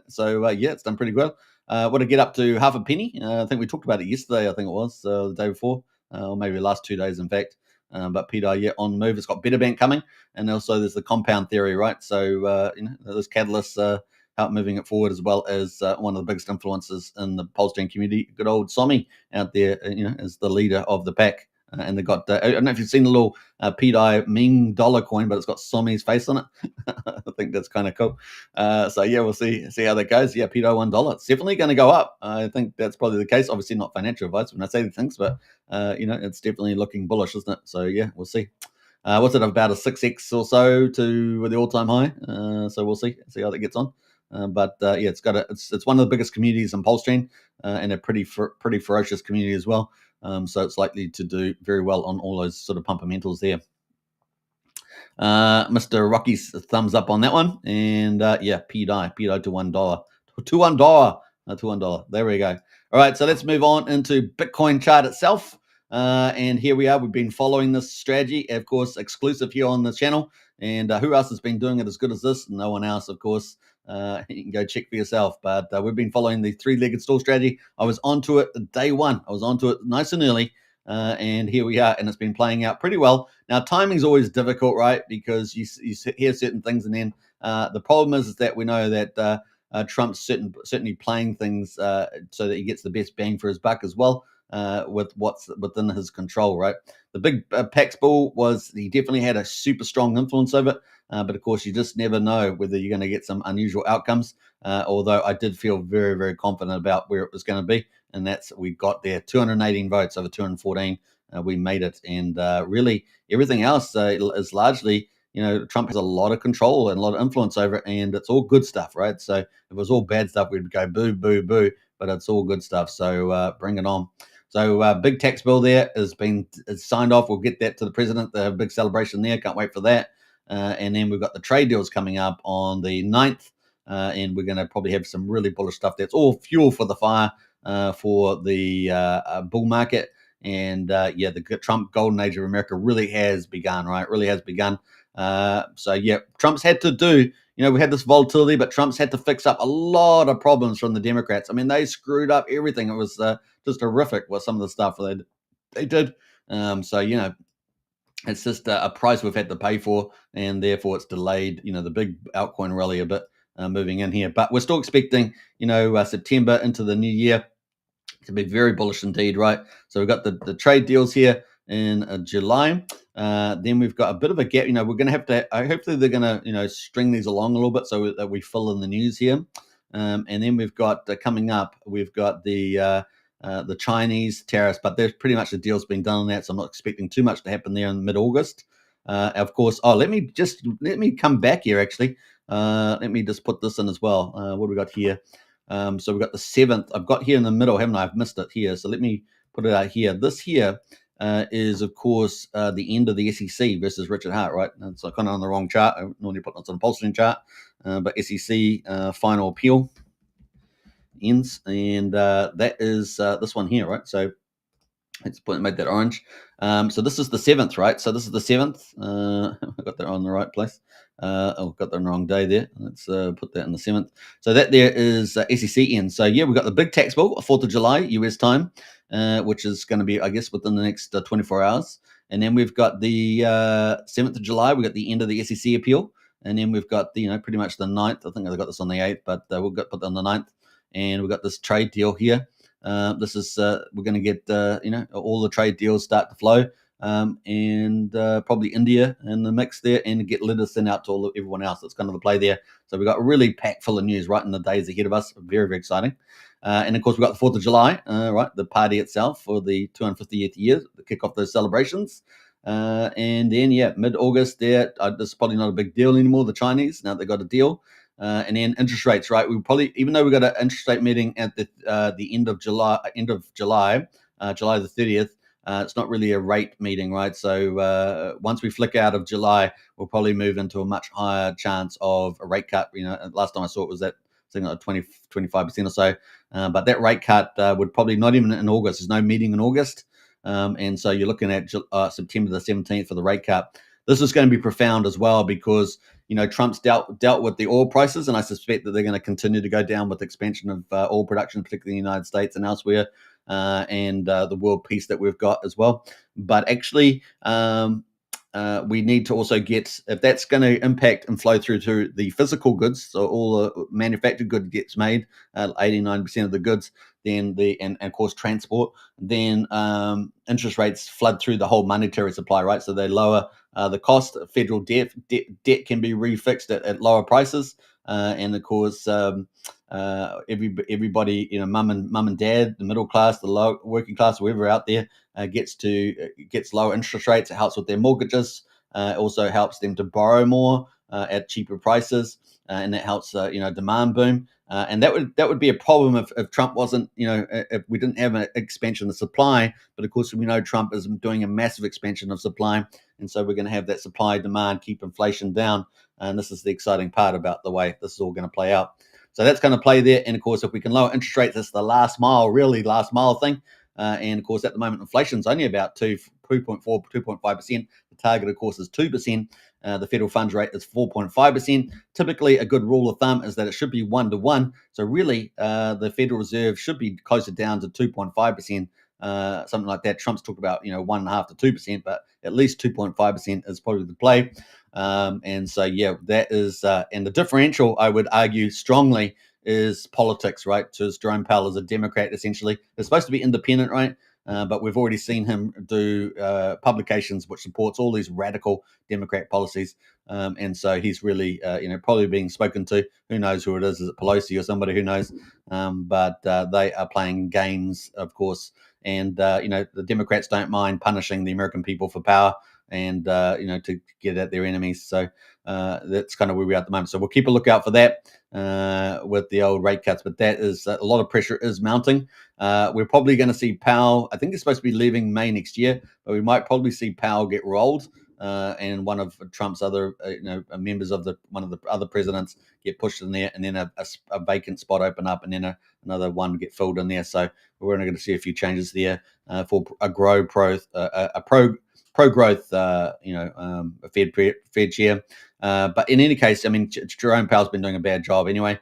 So it's done pretty well. What to get up to half a penny? I think we talked about it yesterday. I think it was the day before, or maybe the last 2 days, in fact. But PDI, on the move. It's got Better Bank coming, and also there's the compound theory, right? So those catalysts out moving it forward, as well as one of the biggest influences in the Polestar community. Good old Somi out there, is the leader of the pack And they got, I don't know if you've seen the little PDI meme dollar coin, but it's got Somi's face on it. I think that's kind of cool. So yeah, we'll see how that goes. Yeah, PDI $1. It's definitely going to go up. I think that's probably the case. Obviously not financial advice when I say these things, but it's definitely looking bullish, isn't it? So yeah, we'll see. What's it, about a 6x or so to the all-time high? So we'll see how that gets on. But yeah, it's one of the biggest communities in Polstring, and a pretty ferocious community as well. So it's likely to do very well on all those sort of fundamentals there. Mr. Rocky's thumbs up on that one, and yeah, PDI to $1 to $1. There we go. All right, so let's move on into Bitcoin chart itself. And here we are. We've been following this strategy, of course, exclusive here on the channel. And who else has been doing it as good as this? No one else, of course. You can go check for yourself. But we've been following the three-legged stool strategy. I was onto it day one. I was onto it nice and early. And here we are, and it's been playing out pretty well. Now, timing's always difficult, right? Because you hear certain things, and then the problem is that we know that Trump's certainly playing things so that he gets the best bang for his buck as well, with what's within his control, right? The big Pax bull he definitely had a super strong influence over it, but of course you just never know whether you're going to get some unusual outcomes. Although I did feel very, very confident about where it was going to be, and we got there, 218 votes over 214. We made it, and really everything else is largely, Trump has a lot of control and a lot of influence over it, and it's all good stuff, right? So if it was all bad stuff, we'd go boo, boo, boo, but it's all good stuff. So bring it on. So big tax bill there is signed off. We'll get that to the president. They have a big celebration there. Can't wait for that. And then we've got the trade deals coming up on the 9th, and we're going to probably have some really bullish stuff. That's all fuel for the fire for the bull market. And yeah, the Trump golden age of America really has begun, right? Really has begun. So yeah, Trump's had to do, we had this volatility, but Trump's had to fix up a lot of problems from the Democrats. I mean, they screwed up everything. It was just horrific with some of the stuff they did. So, it's just a price we've had to pay for, and therefore it's delayed, the big altcoin rally a bit moving in here. But we're still expecting, September into the new year to be very bullish indeed, right? So we've got the trade deals here in July. Then we've got a bit of a gap. We're going to have to, hopefully they're going to, string these along a little bit so that we fill in the news here. And then we've got coming up, we've got the Chinese tariffs, but there's pretty much the deal's been done on that, so I'm not expecting too much to happen there in mid-August. Of course, let me come back here actually. Let me just put this in as well. What do we got here? So we've got the 7th. I've got here in the middle, haven't I? I've missed it here. So let me put it out here. This here is, of course, the end of the SEC versus Richard Hart, right? And so kind of on the wrong chart. I normally put this on a Polstring chart, but SEC final appeal ends, and that is this one here, right? So let's make that orange. So this is the 7th, right? So this is the 7th. I got that on the right place. Got that on the wrong day there. Let's put that in the 7th. So that there is SEC end. So yeah, we've got the big tax bill, 4th of July, US time, which is going to be, I guess, within the next 24 hours. And then we've got the 7th of July. We've got the end of the SEC appeal. And then we've got the, pretty much the 9th. I think I got this on the 8th, but we'll put that on the 9th. And we've got this trade deal here. This is we're going to get all the trade deals start to flow, and probably India in the mix there, and get lettuce in out to everyone else. That's kind of the play there. So we've got really packed full of news right in the days ahead of us. Very, very exciting. And of course we've got the 4th of July, right, the party itself for the 250th year to kick off those celebrations. And then yeah, mid-August there, this is probably not a big deal anymore. The Chinese, now they got a deal. And then interest rates, right? We probably, even though we got an interest rate meeting at the end of July, July the 30th, it's not really a rate meeting, right? So once we flick out of July, we'll probably move into a much higher chance of a rate cut. Last time I saw it was at something like 20-25% or so. But that rate cut would probably not even in August. There's no meeting in August. And so you're looking at September the 17th for the rate cut. This is going to be profound as well because, Trump's dealt with the oil prices, and I suspect that they're going to continue to go down with the expansion of oil production, particularly in the United States and elsewhere, and the world peace that we've got as well. But actually, we need to also get, if that's going to impact and flow through to the physical goods, so all the manufactured good gets made, 89% of the goods, then and of course transport, then interest rates flood through the whole monetary supply, right? So they lower the cost. Federal debt can be refixed at lower prices, and of course everybody, mum and dad, the middle class, the low working class, whoever out there, gets lower interest rates. It helps with their mortgages. It also helps them to borrow more at cheaper prices, and that helps demand boom. And that would be a problem if Trump wasn't, if we didn't have an expansion of supply. But of course, we know Trump is doing a massive expansion of supply, and so we're going to have that supply demand keep inflation down. And this is the exciting part about the way this is all going to play out. So that's going to play there. And of course, if we can lower interest rates, that's the last mile thing. And of course, at the moment, inflation is only about 2.4, 2.5%. The target, of course, is 2%. The federal funds rate is 4.5%. Typically, a good rule of thumb is that it should be 1-to-1. So really, the Federal Reserve should be closer down to 2.5%, something like that. Trump's talked about 1.5 to 2%, but at least 2.5% is probably the play. And so that is, and the differential, I would argue strongly, is politics, right? So Jerome Powell is a Democrat, essentially. They're supposed to be independent, right? But we've already seen him do publications which supports all these radical Democrat policies. And so he's really, probably being spoken to. Who knows who it is? Is it Pelosi or somebody? Who knows? But they are playing games, of course. And, the Democrats don't mind punishing the American people for power and, to get at their enemies. So that's kind of where we are at the moment. So we'll keep a lookout for that with the old rate cuts. But that is, a lot of pressure is mounting. We're probably going to see Powell. I think he's supposed to be leaving May next year, but we might probably see Powell get rolled, and one of Trump's other, members of one of the other presidents get pushed in there, and then a vacant spot open up, and then another one get filled in there. So we're only going to see a few changes there for a pro-growth, Fed chair. But in any case, I mean, Jerome Powell's been doing a bad job anyway.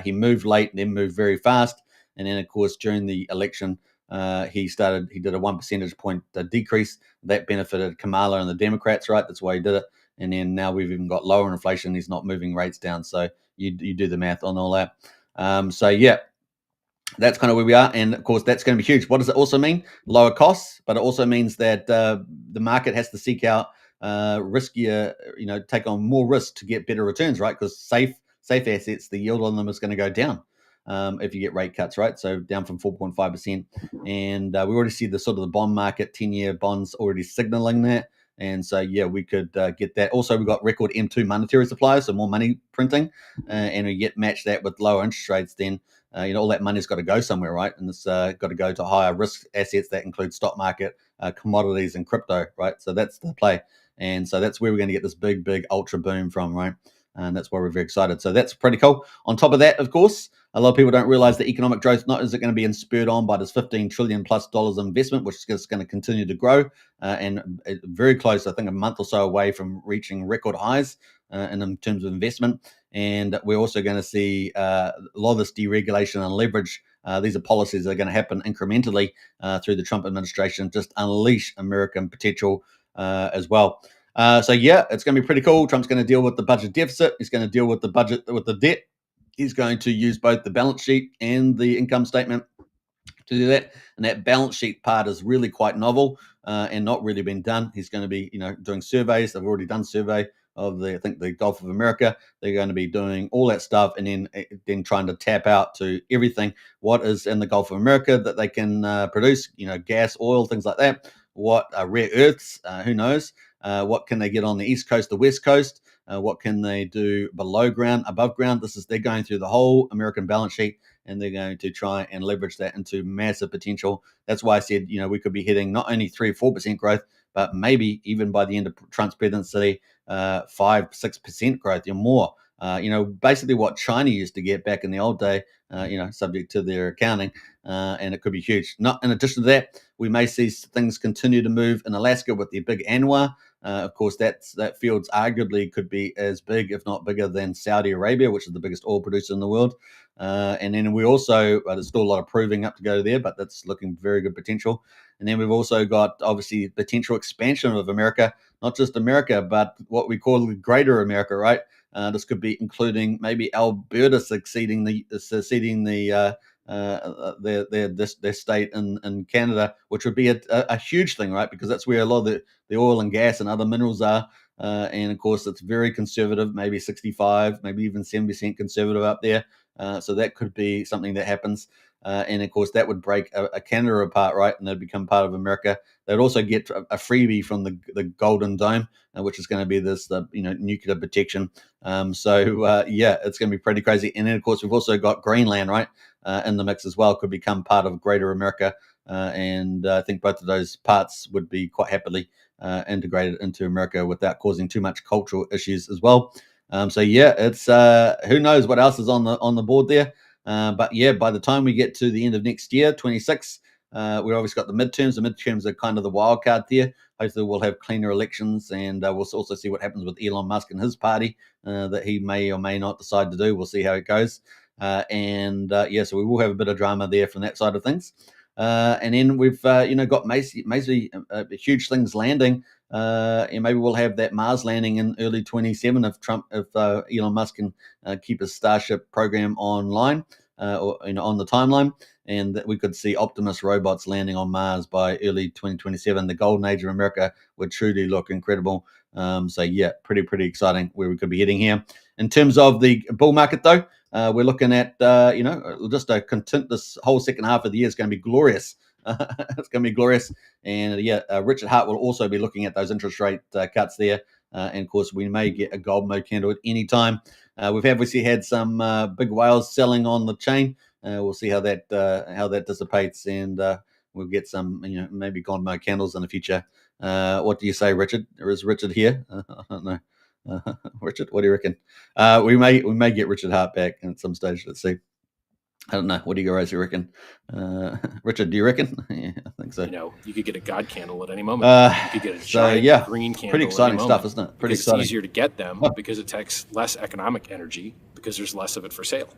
He moved late, then moved very fast. And then, of course, during the election, he did a 1 percentage point decrease. That benefited Kamala and the Democrats, right? That's why he did it. And then now we've even got lower inflation. He's not moving rates down. So you do the math on all that. That's kind of where we are. And of course, that's going to be huge. What does it also mean? Lower costs, but it also means that the market has to seek out riskier, take on more risk to get better returns, right? Because safe assets, the yield on them is going to go down if you get rate cuts, right? So down from 4.5%. And we already see the sort of the bond market, 10-year bonds already signaling that. And so, we could get that. Also, we've got record M2 monetary supply, so more money printing, and we match that with lower interest rates, then all that money's got to go somewhere, right? And it's got to go to higher risk assets that include stock market, commodities, and crypto, right? So that's the play. And so that's where we're going to get this big ultra boom from, right? And that's why we're very excited. So that's pretty cool. On top of that, of course, a lot of people don't realize that economic growth not is it going to be spurred on by this $15 trillion plus investment, which is just going to continue to grow, and very close, I think, a month or so away from reaching record highs in terms of investment. And we're also going to see a lot of this deregulation and leverage. These are policies that are going to happen incrementally through the Trump administration, just unleash American potential as well. It's going to be pretty cool. Trump's going to deal with the budget deficit. He's going to deal with the budget with the debt. He's going to use both the balance sheet and the income statement to do that. And that balance sheet part is really quite novel and not really been done. He's going to be, doing surveys. They've already done survey of the Gulf of America. They're going to be doing all that stuff and then trying to tap out to everything. What is in the Gulf of America that they can produce, gas, oil, things like that. What are rare earths? Who knows? What can they get on the East Coast, the West Coast? What can they do below ground, above ground? They're going through the whole American balance sheet, and they're going to try and leverage that into massive potential. That's why I said, we could be hitting not only 3-4% growth, but maybe even by the end of Trump's presidency, 5-6% growth or more. Basically what China used to get back in the old day, subject to their accounting, and it could be huge. Not in addition to that, we may see things continue to move in Alaska with the big ANWR. Of course, that field's arguably could be as big, if not bigger, than Saudi Arabia, which is the biggest oil producer in the world. And then we also, there's still a lot of proving up to go there, but that's looking very good potential. And then we've also got obviously potential expansion of America, not just America, but what we call the Greater America, right? This could be including maybe Alberta succeeding their state in Canada, which would be a huge thing, right? Because that's where a lot of the oil and gas and other minerals are. And of course, it's very conservative, maybe 65, maybe even 7% conservative up there. So that could be something that happens. And of course, that would break a Canada apart, right? And they'd become part of America. They'd also get a freebie from the Golden Dome, which is going to be this nuclear protection. Yeah, it's going to be pretty crazy. And then, of course, we've also got Greenland, right, in the mix as well, could become part of Greater America. And I think both of those parts would be quite happily integrated into America without causing too much cultural issues as well. It's who knows what else is on the board there. But yeah, by the time we get to the end of next year, 26, we've obviously got the midterms. The midterms are kind of the wild card there. Hopefully, we'll have cleaner elections, and we'll also see what happens with Elon Musk and his party that he may or may not decide to do. We'll see how it goes. So we will have a bit of drama there from that side of things. And then we've got Macy huge things landing. And maybe we'll have that Mars landing in early 27 if Elon Musk can keep his Starship program online or on the timeline, and that we could see Optimus robots landing on Mars by early 2027. The golden age of America would truly look incredible. Pretty exciting where we could be heading here. In terms of the bull market, though, we're looking at just this whole second half of the year is going to be glorious. It's going to be glorious. And Richard Hart will also be looking at those interest rate cuts there. And of course, we may get a gold mode candle at any time. We've obviously had some big whales selling on the chain. We'll see how that dissipates, and we'll get some maybe gold mode candles in the future. What do you say, Richard? Or is Richard here? I don't know. Richard, what do you reckon? We may get Richard Hart back at some stage. Let's see. I don't know. What do you guys reckon? Richard, do you reckon? Yeah, I think so.
You could get a God candle at any moment. You could get a giant green candle.
Pretty exciting
at any
stuff,
moment,
isn't it? Pretty
exciting. It's easier to get them because it takes less economic energy because there's less of it for sale.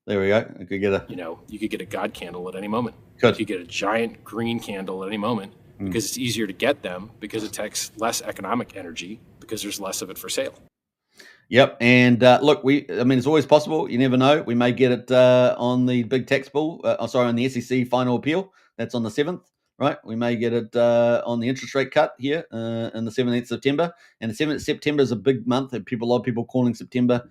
There we go. I could get
you could get a God candle at any moment.
Good.
You could get a giant green candle at any moment because it's easier to get them because it takes less economic energy because there's less of it for sale.
Yep, and look, it's always possible. You never know. We may get it on the big tax bill. On the SEC final appeal. That's on the 7th, right? We may get it on the interest rate cut here in the 17th of September. And the 7th of September is a big month. A lot of people calling September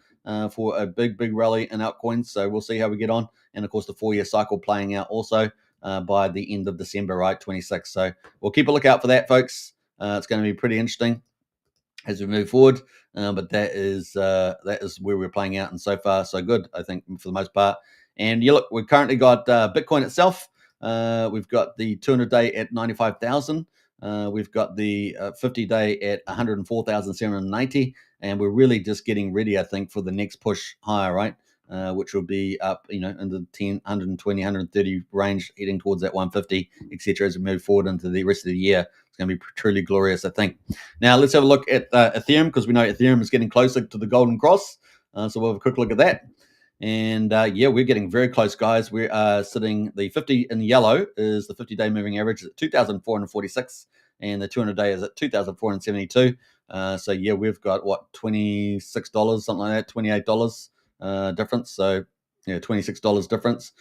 for a big rally in altcoins. So we'll see how we get on. And of course, the 4-year cycle playing out also by the end of December, right? 26. So we'll keep a lookout for that, folks. It's going to be pretty interesting as we move forward. But that is where we're playing out, and so far so good, I think, for the most part. And look, we've currently got Bitcoin itself. We've got the 200-day at 95,000. We've got the 50-day at 104,790, and we're really just getting ready, I think, for the next push higher, right? Which will be up, in the 10, 120, 130 range, heading towards that 150, etc. as we move forward into the rest of the year. It's going to be truly glorious, I think. Now, let's have a look at Ethereum, because we know Ethereum is getting closer to the golden cross. So we'll have a quick look at that. And we're getting very close, guys. We are sitting, the 50 in yellow is the 50-day moving average at 2,446, and the 200-day is at 2,472. We've got, $26, something like that, $28 difference. So, $26 difference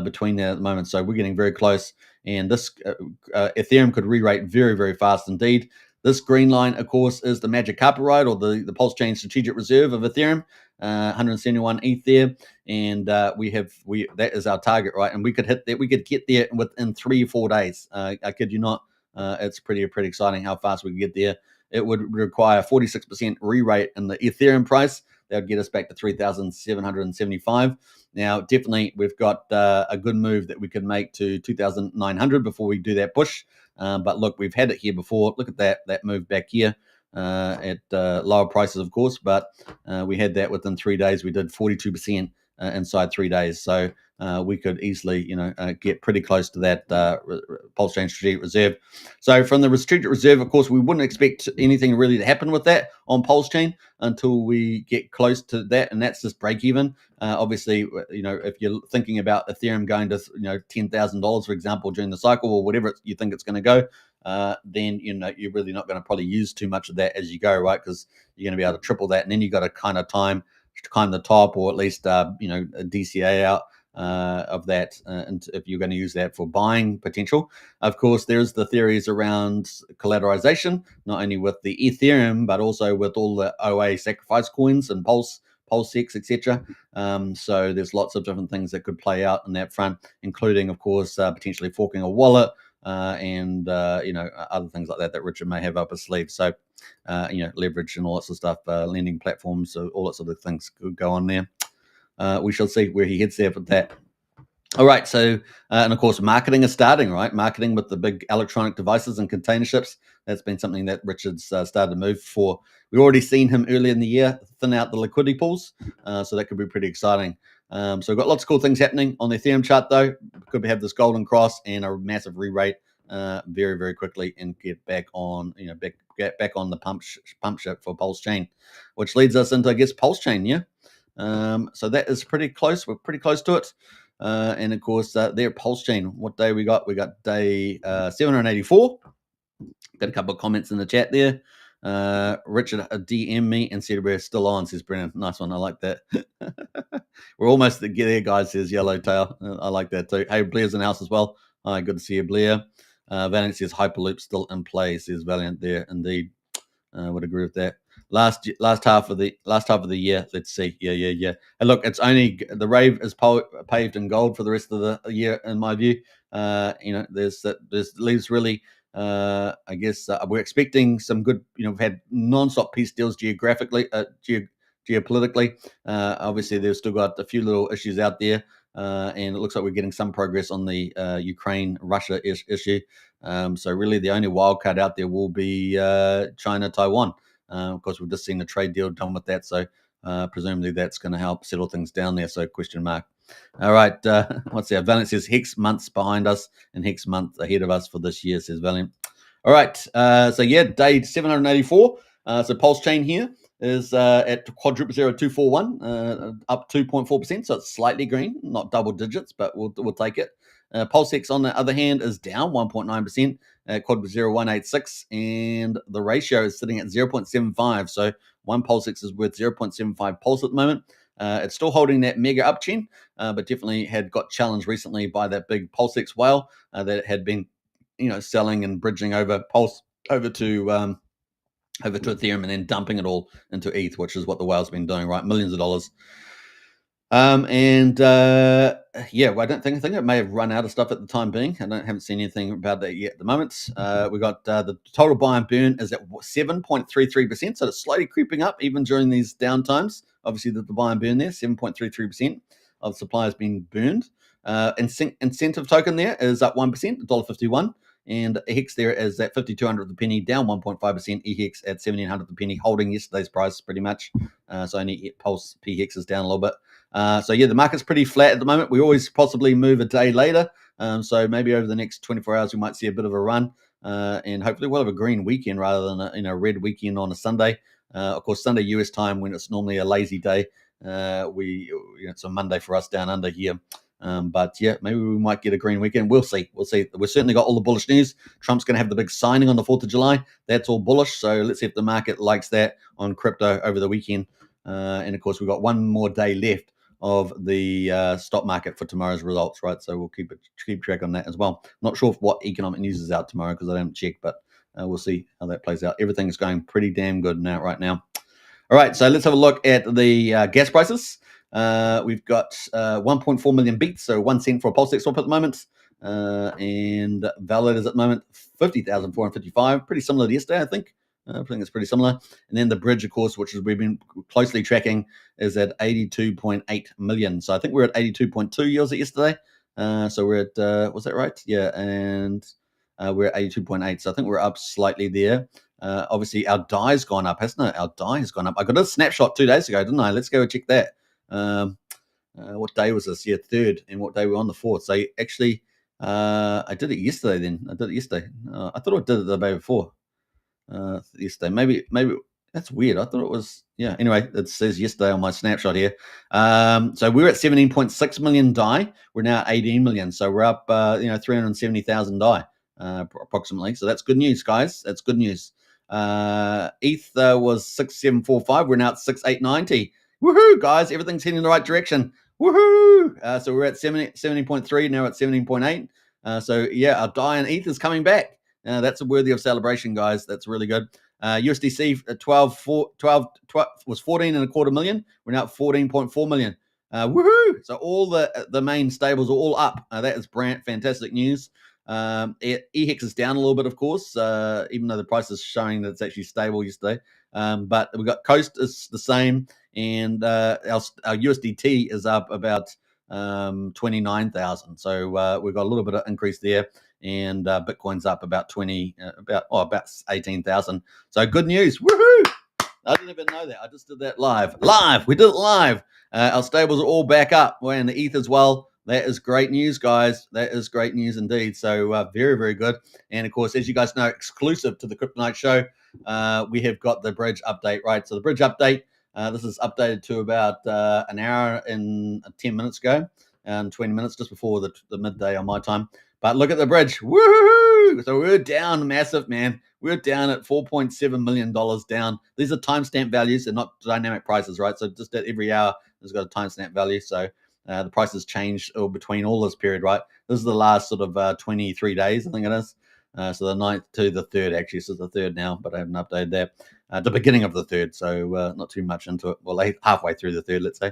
between there at the moment. So we're getting very close. And this Ethereum could re-rate very, very fast indeed. This green line, of course, is the magic carpet ride, or the pulse chain strategic reserve of Ethereum, 171 ETH there, and that is our target, right? And we could hit that. We could get there within 3 or 4 days. I kid you not. It's pretty exciting how fast we can get there. It would require 46% re-rate in the Ethereum price. That would get us back to 3,775. Now, definitely, we've got a good move that we could make to 2,900 before we do that push. But look, we've had it here before. Look at that move back here at lower prices, of course. But we had that within 3 days. We did 42% inside 3 days. So we could easily, get pretty close to that pulse chain strategic reserve. So from the strategic reserve, of course, we wouldn't expect anything really to happen with that on pulse chain until we get close to that, and that's just break even. Obviously, if you're thinking about Ethereum going to $10,000, for example, during the cycle or whatever you think it's going to go, then you're really not going to probably use too much of that as you go, right? Because you're going to be able to triple that, and then you got to kind of climb the top, or at least a DCA out of that, and if you're going to use that for buying potential. Of course, there's the theories around collateralization, not only with the Ethereum, but also with all the OA sacrifice coins and PulseX, etc. So there's lots of different things that could play out on that front, including, of course, potentially forking a wallet and other things like that Richard may have up his sleeve. So leverage and all that sort of stuff, lending platforms, so all that sort of things could go on there. We shall see where he heads there with that. All right, so, and of course, marketing is starting, right? Marketing with the big electronic devices and container ships. That's been something that Richard's started to move for. We've already seen him earlier in the year thin out the liquidity pools, so that could be pretty exciting. So we've got lots of cool things happening on the Ethereum chart, though. Could have this golden cross and a massive re-rate very, very quickly and get back on, get back on the pump ship for Pulse Chain, which leads us into, I guess, Pulse Chain, yeah? So that is pretty close. We're pretty close to it. And of course, their Pulse Chain. What day we got? We got day 784. Got a couple of comments in the chat there. Richard DM me and said we're still on, says Brennan. Nice one. I like that. We're almost there, guys, says Yellowtail. I like that too. Hey, Blair's in the house as well. Hi, good to see you, Blair. Valiant says Hyperloop still in play, says Valiant there. Indeed. Would agree with that. Last half of the year. Let's see. Yeah. And look, it's only the rave is paved in gold for the rest of the year, in my view. There's leaves really. I guess we're expecting some good. We've had non-stop peace deals geopolitically. Obviously, they've still got a few little issues out there, and it looks like we're getting some progress on the Ukraine-Russia issue. So really, the only wild card out there will be China-Taiwan. Of course, we've just seen a trade deal done with that, so presumably that's going to help settle things down there. So question mark. All right, what's that? Valiant says Hex months behind us and Hex month ahead of us for this year, says Valiant. All right, so yeah, day 784. So Pulse Chain here is at quadruple 0241, up 2.4%. So it's slightly green, not double digits, but we'll take it. PulseX, on the other hand, is down 1.9%, quadruple 0186, and the ratio is sitting at 0.75. So one PulseX is worth 0.75 pulse at the moment. It's still holding that mega uptrend, but definitely had got challenged recently by that big PulseX whale that had been, selling and bridging over Pulse over to Ethereum and then dumping it all into ETH, which is what the whale's been doing, right? Millions of dollars. I think it may have run out of stuff at the time being. I haven't seen anything about that yet at the moment. We got the total buy and burn is at 7.33%, so it's slowly creeping up even during these down times. Obviously, the buy and burn there, 7.33% of supply has been burned. Incentive token there is up 1%, $1.51. And Hex there is at 5,200 the penny, down 1.5%. EHEX at 1,700 the penny, holding yesterday's price pretty much. So only Pulse PHEX is down a little bit. The market's pretty flat at the moment. We always possibly move a day later. So maybe over the next 24 hours, we might see a bit of a run. And hopefully we'll have a green weekend rather than a red weekend on a Sunday. Of course, Sunday US time, when it's normally a lazy day, it's a Monday for us down under here. Maybe we might get a green weekend. We'll see. We've certainly got all the bullish news. Trump's going to have the big signing on the 4th of July. That's all bullish. So let's see if the market likes that on crypto over the weekend. And of course, we've got one more day left of the stock market for tomorrow's results, right? So we'll keep track on that as well. Not sure what economic news is out tomorrow because I haven't checked, but we'll see how that plays out. Everything's going pretty damn good right now. All right, so let's have a look at the gas prices. We've got 1.4 million beats, so 1 cent for a PulseX swap at the moment. And Valid is at the moment 50,455, pretty similar to yesterday, I think. I think it's pretty similar. And then the bridge, of course, which we've been closely tracking, is at 82.8 million. So I think we're at 82.2 yields at yesterday. So we're at, was that right? Yeah, and we're at 82.8. So I think we're up slightly there. Obviously, our die's gone up, hasn't it? Our die has gone up. I got a snapshot 2 days ago, didn't I? Let's go check that. what day was this? Yeah, 3rd, and what day we're on, the 4th. So actually, I did it yesterday. Then I did it yesterday. I thought I did it the day before. Yesterday, maybe that's weird. I thought it was, yeah. Anyway, it says yesterday on my snapshot here. So we're at 17.6 million DAI. We're now at 18 million. So we're up, 370,000 DAI approximately. So that's good news, guys. That's good news. ETH was 6745. We're now at 6890. Woohoo, guys! Everything's heading in the right direction. Woohoo! So we're at 17.3 now, at 17.8. So yeah, our DAI and ETH is coming back. That's worthy of celebration, guys. That's really good. USDC 12 was 14.25 million. We're now at 14.4 million. Woohoo! So all the main stables are all up. That is fantastic news. EHEX is down a little bit, of course, even though the price is showing that it's actually stable yesterday. But we've got Coast is the same, and our USDT is up about 29,000. So we've got a little bit of increase there, and Bitcoin's up about 18,000. So good news. Woohoo! I didn't even know that. I just did that live. We did it live. Our stables are all back up. We're in the ETH as well. That is great news, guys. That is great news indeed. So very, very good. And of course, as you guys know, exclusive to the Crypto Night Show, we have got the bridge update, right? So the bridge update, this is updated to about an hour and 10 minutes ago, and 20 minutes just before the midday on my time. But look at the bridge. Woohoo! So we're down massive, man. We're down at $4.7 million down. These are timestamp values. They're not dynamic prices, right? So just at every hour, there's got a timestamp value. So the prices changed between all this period, right? This is the last sort of 23 days, I think it is. So the 9th to the 3rd, actually. So it's the 3rd now, but I haven't updated that. The beginning of the 3rd, so not too much into it. Well, halfway through the 3rd, let's say.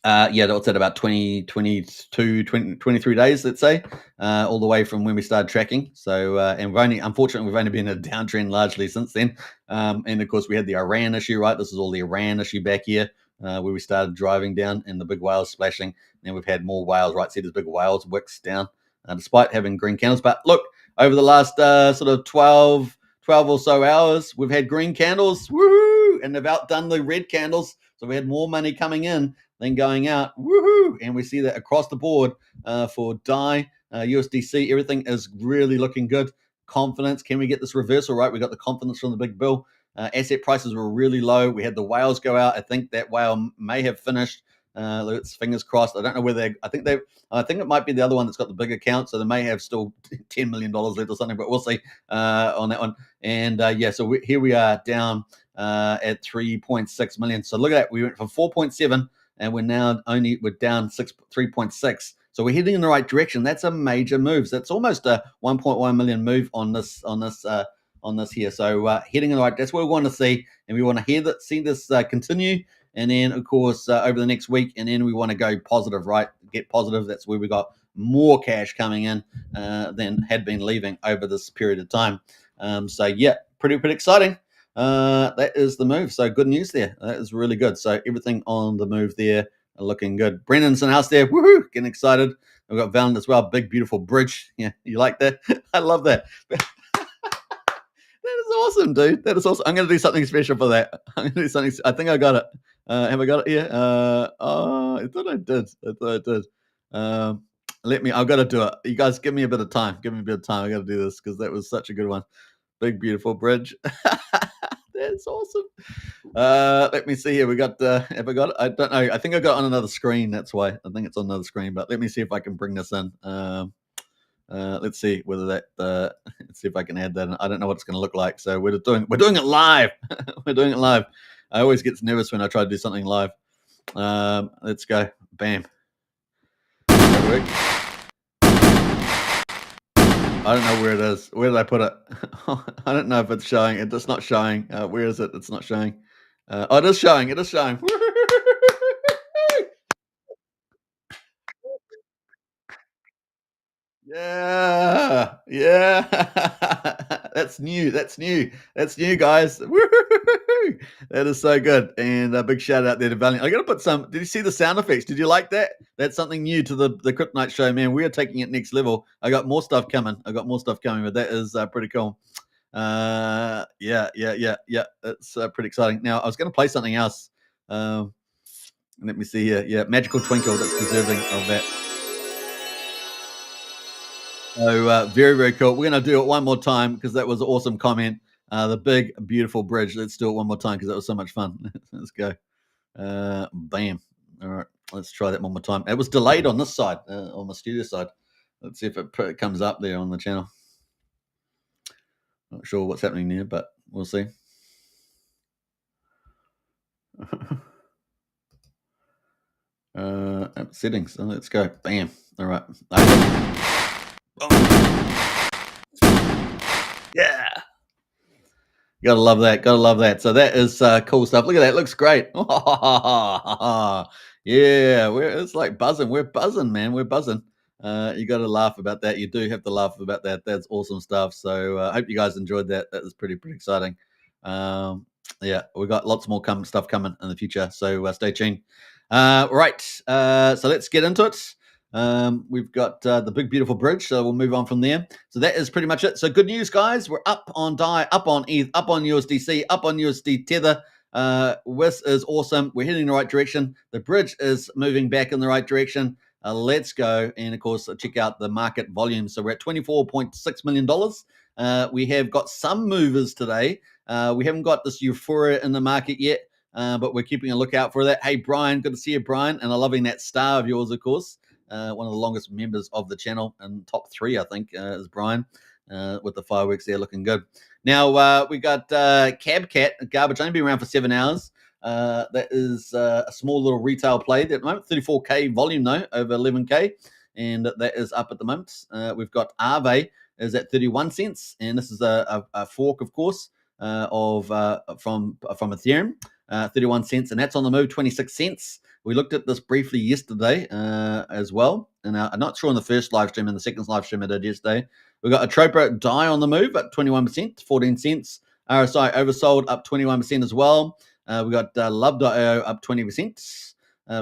That's at about 23 days, let's say, all the way from when we started tracking. So, and unfortunately, we've only been in a downtrend largely since then. And of course, we had the Iran issue, right? This is all the Iran issue back here, where we started driving down and the big whales splashing. And we've had more whales, right? See, there's big whales, wicks down, despite having green candles. But look, over the last sort of 12 or so hours, we've had green candles, woohoo, and they've outdone the red candles. So we had more money coming in than going out, woohoo! And we see that across the board for DAI, USDC, everything is really looking good. Confidence, can we get this reversal right? We got the confidence from the big bill. Asset prices were really low. We had the whales go out. I think that whale may have finished. Let's fingers crossed. I don't know whether I think it might be the other one that's got the big account, so they may have still $10 million left or something, but we'll see on that one. And so here we are down at 3.6 million. So look at that. We went from 4.7, and we're down 3.6. So we're heading in the right direction. That's a major move. That's almost a 1.1 million move on this here. So heading in the right. That's what we want to see, and we want to see this continue. And then, of course, over the next week, and then we want to go positive, right? Get positive. That's where we got more cash coming in than had been leaving over this period of time. Pretty exciting. That is the move. So good news there. That is really good. So everything on the move there looking good. Brennan's in the house there. Woohoo! Getting excited. We've got Valen as well. Big, beautiful bridge. Yeah, you like that? I love that. That is awesome, dude. That is awesome. I'm going to do something special for that. I'm going to do something. I think I got it. Have I got it here? I thought I did. I've got to do it. You guys give me a bit of time. I got to do this because that was such a good one. Big, beautiful bridge. That's awesome. Let me see here. We got, have I got it? I don't know. I think I got it on another screen. That's why. I think it's on another screen, but let me see if I can bring this in. Let's see whether that, let's see if I can add that in. I don't know what it's going to look like. So we're doing it live. We're doing it live. I always get nervous when I try to do something live. Let's go. Bam. That work? I don't know where it is. Where did I put it? I don't know if it's showing. It's not showing. Where is it? It's not showing. It is showing. It is showing. Yeah. That's new, guys. That is so good. And a big shout out there to Valiant. I got to put some. Did you see the sound effects? Did you like that? That's something new to the Crypto Night Show, man. We are taking it next level. I got more stuff coming. But that is pretty cool. It's pretty exciting. Now I was going to play something else. Let me see here. Yeah, Magical Twinkle, that's deserving of that. So very, very cool. We're going to do it one more time because that was an awesome comment. The big, beautiful bridge. Let's do it one more time because that was so much fun. Let's go. Bam. All right, let's try that one more time. It was delayed on this side, on the studio side. Let's see if it comes up there on the channel. Not sure what's happening there, but we'll see. Settings. So let's go. Bam. All right. Yeah. Gotta love that. Gotta love that. So that is cool stuff. Look at that. It looks great. Yeah, it's like buzzing. We're buzzing, man. We're buzzing. You got to laugh about that. You do have to laugh about that. That's awesome stuff. So I hope you guys enjoyed that. That was pretty exciting. Yeah, we got lots more stuff coming in the future. So stay tuned. Right. So let's get into it. We've got the big beautiful bridge, so we'll move on from there. So that is pretty much it. So good news, guys. We're up on DAI, up on ETH, up on USDC, up on USD Tether. This is awesome. We're heading in the right direction. The bridge is moving back in the right direction. Let's go. And of course, check out the market volume. So we're at $24.6 million. We have got some movers today. We haven't got this euphoria in the market yet, but we're keeping a lookout for that. Hey, Brian, good to see you, Brian. And I'm loving that star of yours, of course. One of the longest members of the channel, and top 3, I think, is Brian, with the fireworks there looking good. Now, we got CabCat, garbage, only been around for 7 hours. That is a small little retail play there at the moment, 34K volume, though, over 11K, and that is up at the moment. We've got Aave is at 31 cents, and this is a fork, of course, from Ethereum, 31 cents, and that's on the move, 26 cents. We looked at this briefly yesterday as well, and I'm not sure on the first live stream and the second live stream I did yesterday. We got Atropa DAI on the move at 21%, 14 cents. RSI oversold up 21% as well. We got Love.io up 20%.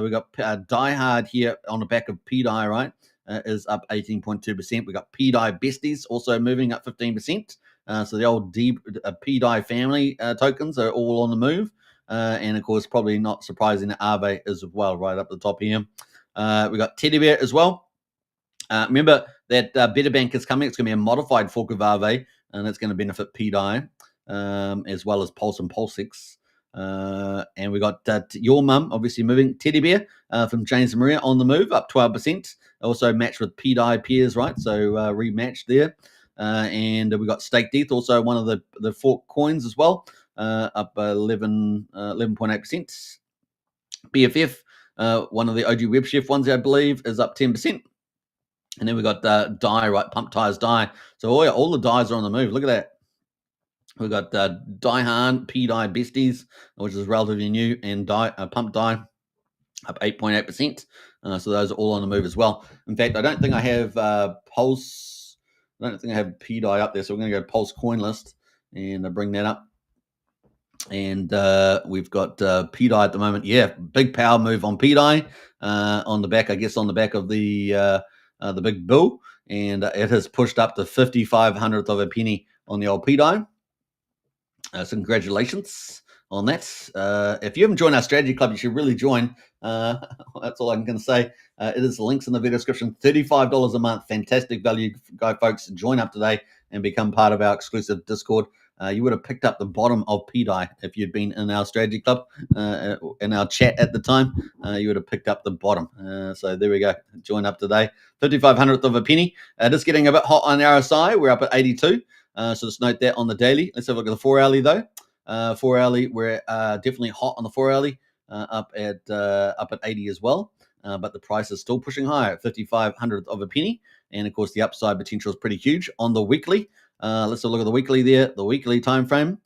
We got Die Hard here on the back of PDAI, right? Is up 18.2%. We got PDAI Besties also moving up 15%. So the old PDAI family tokens are all on the move. And of course, probably not surprising that Aave is as well, right up the top here. We got Teddy Bear as well. Remember that Better Bank is coming. It's going to be a modified fork of Aave, and it's going to benefit PDAI as well as Pulse and Pulsix. And we got Your Mum, obviously moving. Teddy Bear from James and Maria on the move, up 12%. Also matched with PDAI peers, right? So rematched there. And we got Staked ETH, also one of the fork coins as well. Up 11.8%. BFF, one of the OG WebChef ones, I believe, is up 10%. And then we got DAI, right? Pump Tires DAI. So all the DAIs are on the move. Look at that. We've got Die Hard, PDAI Besties, which is relatively new, and Pump DAI up 8.8%. So those are all on the move as well. In fact, I don't think I have Pulse. I don't think I have PDAI up there. So we're going to go Pulse Coin List and bring that up. And we've got PDAI at the moment. Yeah, big power move on PDAI on the back, I guess, on the back of the big bull. And it has pushed up to 55/100th of a penny on the old PDAI. So congratulations on that. If you haven't joined our strategy club, you should really join. That's all I'm going to say. It is links in the video description. $35 a month. Fantastic value, go folks. Join up today and become part of our exclusive Discord. You would have picked up the bottom of PDAI if you'd been in our strategy club, in our chat at the time. You would have picked up the bottom. So there we go. Join up today. 55/100th of a penny. Just getting a bit hot on RSI. We're up at 82. So just note that on the daily. Let's have a look at the 4 hourly though. 4 hourly, we're definitely hot on the 4 hourly, up at 80 as well. But the price is still pushing higher at 55/100th of a penny. And of course, the upside potential is pretty huge on the weekly. Let's have a look at the weekly there, the weekly time frame.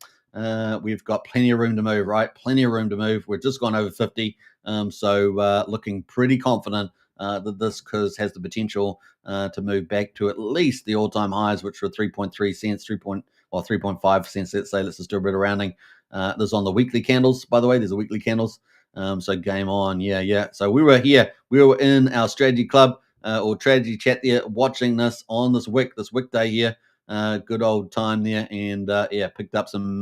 We've got plenty of room to move, right? Plenty of room to move. We've just gone over 50. So looking pretty confident that this has the potential to move back to at least the all-time highs, which were 3.3 cents, 3.5 cents, let's say. Let's just do a bit of rounding. There's on the weekly candles, by the way. There's the weekly candles. So game on. Yeah. So we were here. We were in our strategy club or strategy chat there, watching this on this weekday here. Good old time there, and picked up some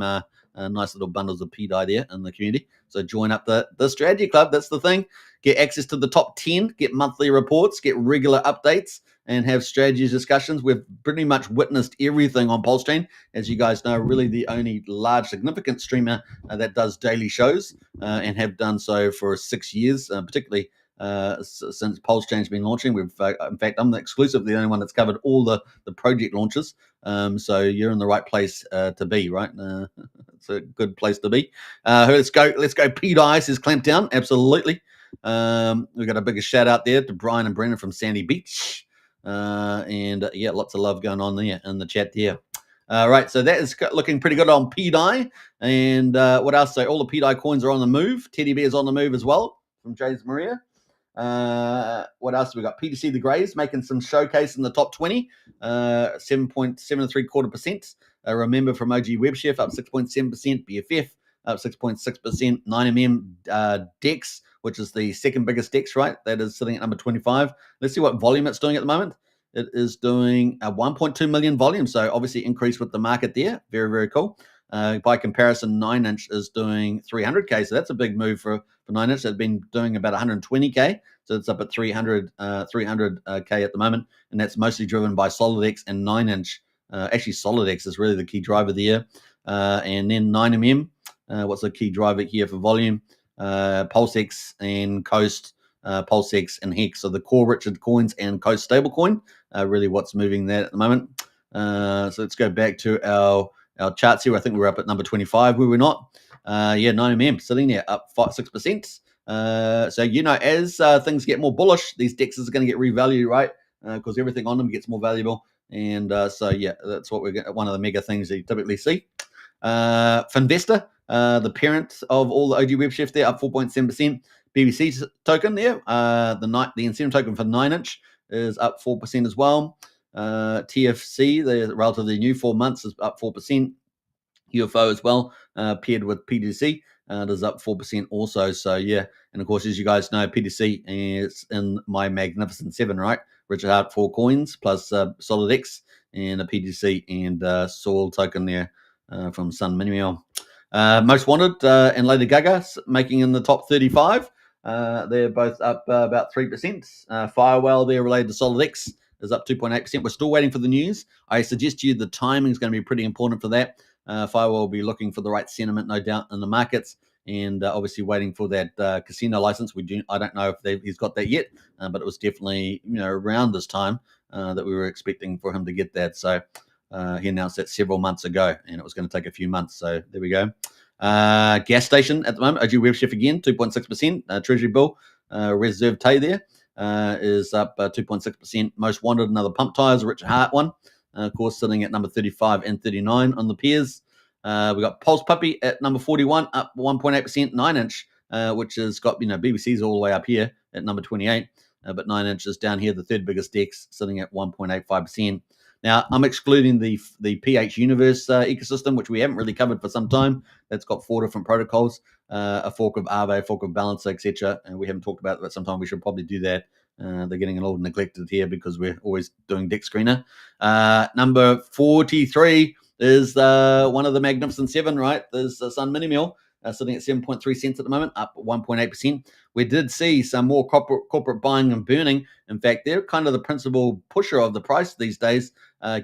Nice little bundles of PDI there in the community. So join up the strategy club. That's the thing. Get access to the top 10, get monthly reports, get regular updates, and have strategy discussions. We've pretty much witnessed everything on Pulse Chain. As you guys know, really the only large, significant streamer that does daily shows and have done so for 6 years, particularly since Pulse Chain's been launching. We've, in fact, I'm exclusively the only one that's covered all the project launches. So you're in the right place to be, right? It's a good place to be. Let's go. PDI says Clampdown. Absolutely. We've got a bigger shout out there to Brian and Brendan from Sandy Beach. And yeah, lots of love going on there in the chat there. Right, so that is looking pretty good on PDI. And what else? So all the PDI coins are on the move. Teddy Bear's on the move as well from James Maria. What else we got? PDC the Greys making some showcase in the top 20, 7.734%. Remember from OG WebChef up 6.7%, BFF up 6.6%, 9mm DEX, which is the second biggest DEX, right? That is sitting at number 25. Let's see what volume it's doing at the moment. It is doing a 1.2 million volume, so obviously increased with the market there. Very, very cool. By comparison, 9-inch is doing 300K, so that's a big move for 9-inch. They've been doing about 120K, so it's up at 300K at the moment, and that's mostly driven by SolidX and 9-inch. Actually, SolidX is really the key driver there. And then 9mm, what's the key driver here for volume? PulseX and Coast, PulseX and Hex. So the core Richard coins and Coast stablecoin, really what's moving that at the moment. So let's go back to our charts here. I think we're up at number 25. We were not. 9mm sitting there up 6%. So, as things get more bullish, these DEXs are going to get revalued, right? Because everything on them gets more valuable. And so, yeah, that's what we're one of the mega things that you typically see. Finvesta, the parent of all the OG WebChef there, up 4.7%. BBC token there, the incentive token for 9-inch is up 4% as well. TFC, the relatively new 4 months, is up 4%. UFO as well, paired with PDC, is up 4% also. So yeah, and of course, as you guys know, PDC is in my Magnificent Seven, right? Richard Hart 4 coins plus SolidX and a PDC and Soul token there from Sun Minimal. Most Wanted and Lady Gaga making in the top 35. They're both up about 3%. Firewall there related to SolidX is up 2.8%. We're still waiting for the news. I suggest to you the timing is going to be pretty important for that. Firewall will be looking for the right sentiment, no doubt, in the markets, and obviously waiting for that casino license. I don't know if he's got that yet, but it was definitely around this time that we were expecting for him to get that. So he announced that several months ago, and it was going to take a few months. So there we go. Gas station at the moment, OG WebChef again, 2.6%. Treasury bill, Reserve Tay there is up 2.6%. Most Wanted, another pump tires, a Richard Hart one. Of course, sitting at number 35 and 39 on the pairs. We got Pulse Puppy at number 41, up 1.8%. 9-inch, which has got BBC's all the way up here at number 28, but 9-inch is down here, the third biggest DEX, sitting at 1.85%. Now, I'm excluding the PH Universe ecosystem, which we haven't really covered for some time. That's got 4 different protocols, a fork of Aave, a fork of Balancer, etc. And we haven't talked about it, but sometime we should probably do that. They're getting a little neglected here because we're always doing Deck Screener. Number 43 is one of the Magnificent Seven, right? There's Sun Minimal sitting at 7.3 cents at the moment, up 1.8%. We did see some more corporate buying and burning. In fact, they're kind of the principal pusher of the price these days,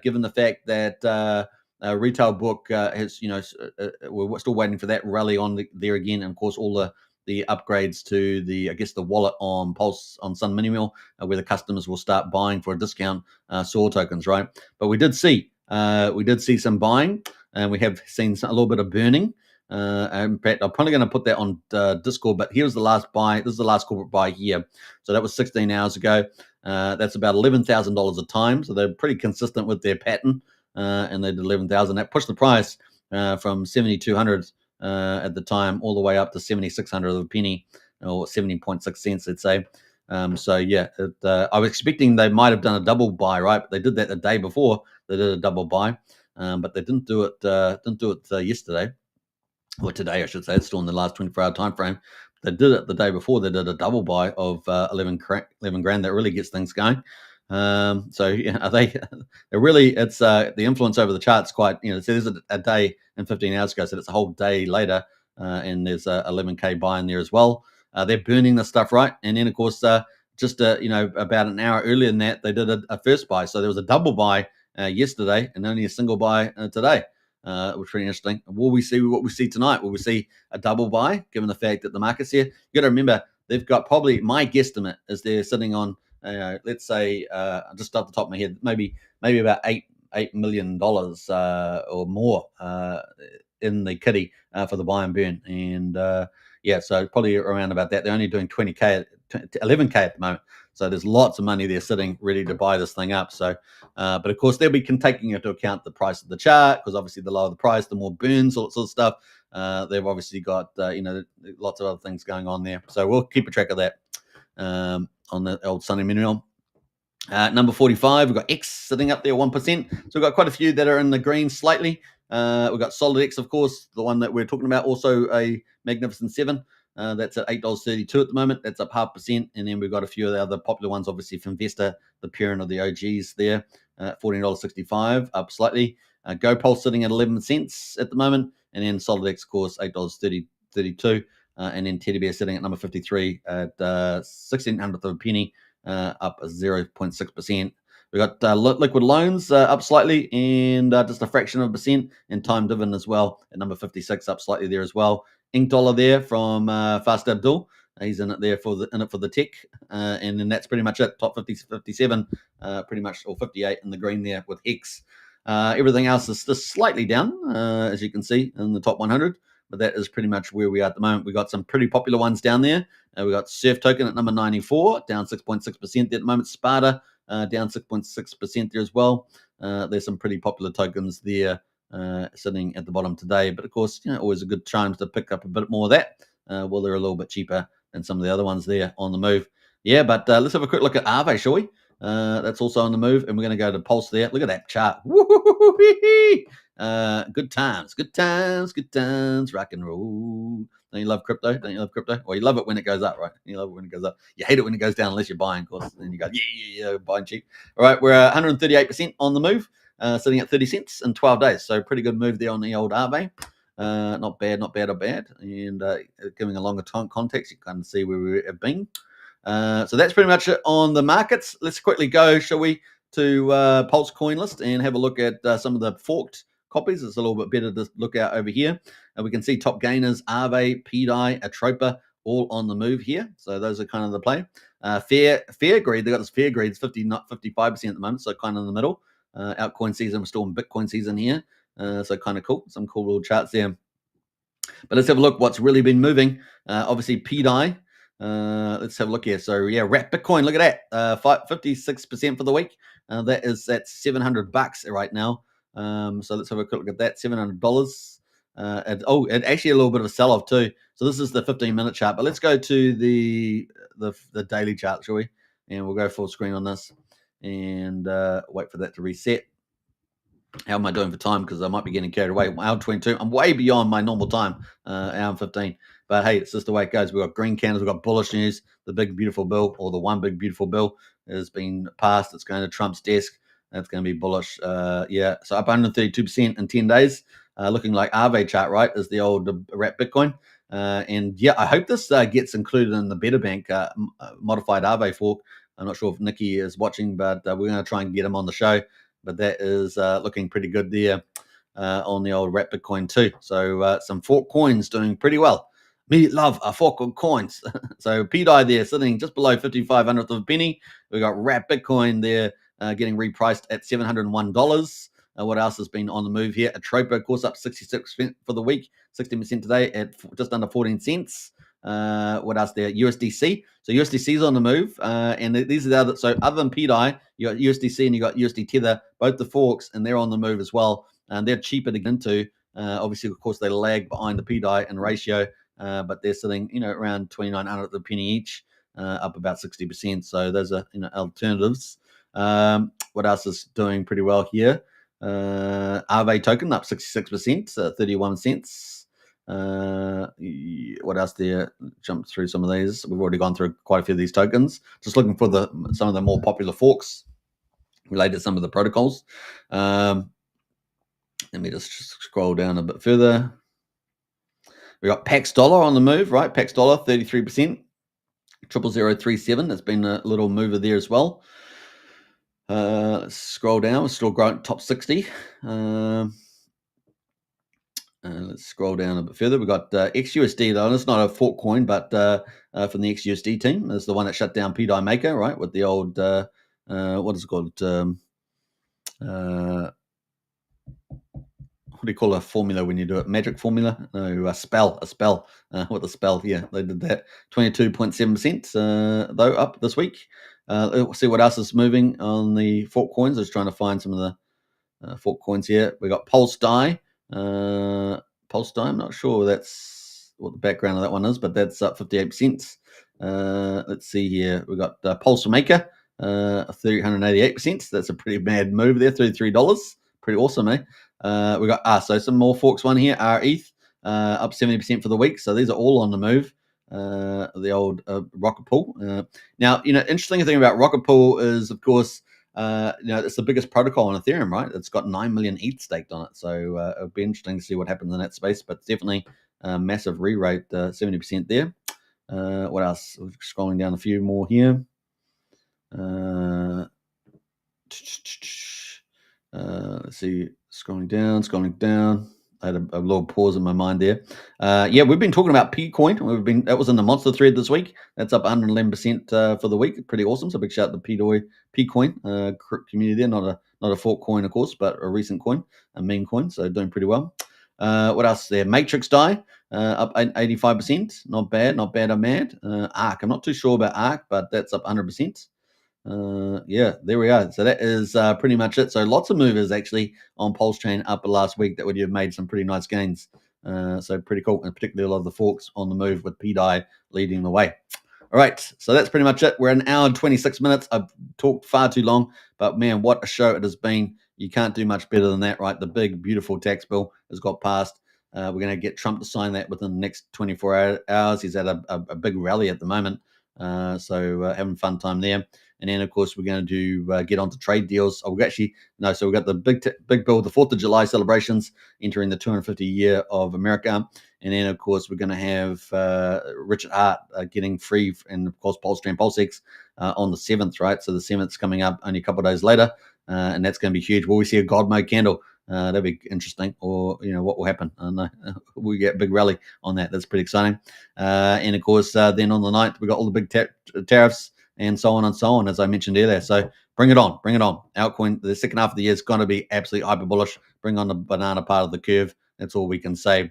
given the fact that retail book has, we're still waiting for that rally on there again. And of course, all the upgrades to the wallet on Pulse on Sun Minimal, where the customers will start buying for a discount SOAR tokens, right? But we did see some buying, and we have seen a little bit of burning. In fact, I'm probably going to put that on Discord, but here's the last buy. This is the last corporate buy here. So that was 16 hours ago. That's about $11,000 a time. So they're pretty consistent with their pattern, and they did 11,000. That pushed the price from 7,200 at the time all the way up to 7,600 of a penny, or 70.6 cents, let's say. So yeah, I was expecting they might have done a double buy, right? But they did that the day before. They did a double buy, but they didn't do it yesterday. Or today, I should say. It's still in the last 24-hour time frame. They did it the day before. They did a double buy of 11 grand. That really gets things going. So yeah, are they? They're really, it's the influence over the charts quite. So there's a day and 15 hours ago, so it's a whole day later, and there's a 11K buy in there as well. They're burning the stuff, right? And then of course, just about an hour earlier than that, they did a first buy. So there was a double buy yesterday, and only a single buy today. Which was pretty interesting. Will we see what we see tonight? Will we see a double buy, given the fact that the market's here? You got to remember, they've got probably, my guesstimate is they're sitting on, let's say, just off the top of my head, maybe about $8 million or more in the kitty for the buy and burn, and so probably around about that. They're only doing 20K, 11K at the moment, so there's lots of money there sitting ready to buy this thing up. So, but of course they'll be taking into account the price of the chart, because obviously the lower the price, the more burns, all that sort of stuff. They've obviously got lots of other things going on there, so we'll keep a track of that on the old Sunday minimum. Number 45, we've got X sitting up there 1%. So we've got quite a few that are in the green slightly. We've got Solid X, of course, the one that we're talking about, also a Magnificent 7. That's at $8.32 at the moment. That's up 0.5%. And then we've got a few of the other popular ones, obviously from Vesta, the parent of the OGs there, $14.65, up slightly. GoPulse sitting at 11 cents at the moment. And then Solid X, of course, $8.32. And then Teddy Bear sitting at number 53 at 1600th of a penny, up 0.6%. We got liquid loans up slightly, and just a fraction of a percent, and time dividend as well at number 56, up slightly there as well. Ink Dollar there from Fast Abdul. He's in it there for the tech, and then that's pretty much it. Top 50, 57, pretty much, or 58 in the green there with Hex. Everything else is just slightly down, as you can see in the top 100. But that is pretty much where we are at the moment. We got some pretty popular ones down there. We got Surf Token at number 94, down 6.6% there at the moment. Sparta down 6.6% there as well. There's some pretty popular tokens there sitting at the bottom today. But of course, always a good time to pick up a bit more of that. Well, they're a little bit cheaper than some of the other ones there on the move. Yeah, but let's have a quick look at Aave, shall we? That's also on the move, and we're going to go to Pulse there. Look at that chart. Good times, rock and roll. Don't you love crypto? Well, you love it when it goes up, right? You love it when it goes up. You hate it when it goes down, unless you're buying, of course. Then you go, yeah, buying cheap. All right, we're 138% on the move, sitting at 30 cents in 12 days. So pretty good move there on the old Aave. Not bad. And giving a longer time context, you can kind of see where we have been. So that's pretty much it on the markets. Let's quickly go, shall we, to Pulse Coin List and have a look at some of the forked copies. It's a little bit better to look out over here. And we can see top gainers, Aave, PDI, Atropa, all on the move here. So those are kind of the play. Fair Greed, they got this Fair Greed, it's 55% at the moment, so kind of in the middle. Altcoin season, we're still in Bitcoin season here. So kind of cool. Some cool little charts there. But let's have a look what's really been moving. Obviously, PDI. Let's have a look here. So yeah, Wrap Bitcoin. Look at that, 56% for the week. That's $700 right now. So let's have a quick look at that. $700. And actually a little bit of a sell-off too. So this is the 15-minute chart. But let's go to the daily chart, shall we? And we'll go full screen on this and wait for that to reset. How am I doing for time? Because I might be getting carried away. Hour 22. I'm way beyond my normal time, hour and 15. But hey, it's just the way it goes. We've got green candles. We've got bullish news. The big, beautiful bill, or the one big, beautiful bill, has been passed. It's going to Trump's desk. That's going to be bullish. So up 132% in 10 days. Looking like Aave chart, right, is the old Wrap Bitcoin. And yeah, I hope this gets included in the Better Bank modified Aave fork. I'm not sure if Nikki is watching, but we're going to try and get him on the show. But that is looking pretty good there on the old Wrap Bitcoin too. So some fork coins doing pretty well. Me love a fork of coins. So PDI there sitting just below 5,500th of a penny. We got Wrap Bitcoin there getting repriced at $701. What else has been on the move here? Atropa, of course, up 66% for the week, 16% today at just under 14 cents. What else there? USDC. So USDC is on the move, and these are the other. So other than PDI, you got USDC and you got USD Tether, both the forks, and they're on the move as well. And they're cheaper to get into. Obviously, of course, they lag behind the PDI and ratio, but they're sitting, around 2,900 a penny each, up about 60%. So those are alternatives. What else is doing pretty well here? Aave token up 66%, 31 cents. What else there? Jump through some of these. We've already gone through quite a few of these tokens. Just looking for some of the more popular forks. related to some of the protocols. Let me just scroll down a bit further. We got Pax Dollar on the move, right? Pax Dollar, 33%. 00037. There's been a little mover there as well. Let's scroll down. We're still growing top 60. Let's scroll down a bit further. We've got XUSD, though. It's not a fork coin, but from the XUSD team. It's the one that shut down PDI Maker, right? With the old, what is it called? What do you call a formula when you do it? Magic formula? No, a spell. With a spell, yeah, they did that. 22.7%, though, up this week. We'll see what else is moving on the fork coins. I was trying to find some of the fork coins here. We got Pulse Die. Pulse Die, I'm not sure that's what the background of that one is, but that's up 58%. Let's see here. We got Pulse Maker, 388%. That's a pretty mad move there, $33. Pretty awesome, eh? We got so some more forks one here. ETH up 70% for the week. So these are all on the move. The old Rocket Pool. Now, interesting thing about Rocket Pool is, of course, it's the biggest protocol on Ethereum, right? It's got 9 million ETH staked on it. So it'll be interesting to see what happens in that space. But definitely a massive re-rate, 70% there. What else? We're scrolling down a few more here. Let's see, scrolling down. I had a little pause in my mind there. We've been talking about P-Coin. That was in the monster thread this week. That's up 111% for the week. Pretty awesome. So big shout out to P-Coin community there. Not a fork coin, of course, but a recent coin, a meme coin. So doing pretty well. What else there? Matrix Die up 85%. Not bad. I'm mad. ARC. I'm not too sure about ARC, but that's up 100%. There we are. So that is pretty much it. So lots of movers actually on Pulse Chain up last week that would have made some pretty nice gains. So pretty cool, and particularly a lot of the forks on the move with PDI leading the way. All right, so that's pretty much it. We're an hour and 26 minutes. I've talked far too long, but man, what a show it has been. You can't do much better than that, right? The big, beautiful tax bill has got passed. We're going to get Trump to sign that within the next 24 hours. He's at a big rally at the moment. So having fun time there. And then, of course, we're going to get onto trade deals. So we've got the big bill, the 4th of July celebrations, entering the 250 year of America. And then, of course, we're going to have Richard Hart getting free, and, of course, Pulse Stream PulseX on the 7th, right? So the 7th's coming up only a couple of days later, and that's going to be huge. Will we see a God mode candle? That'd be interesting. Or, what will happen? I don't know. We get a big rally on that. That's pretty exciting. And, of course, then on the 9th, we've got all the big tariffs, and so on, as I mentioned earlier. So bring it on. Altcoin, the second half of the year is going to be absolutely hyper bullish. Bring on the banana part of the curve. That's all we can say.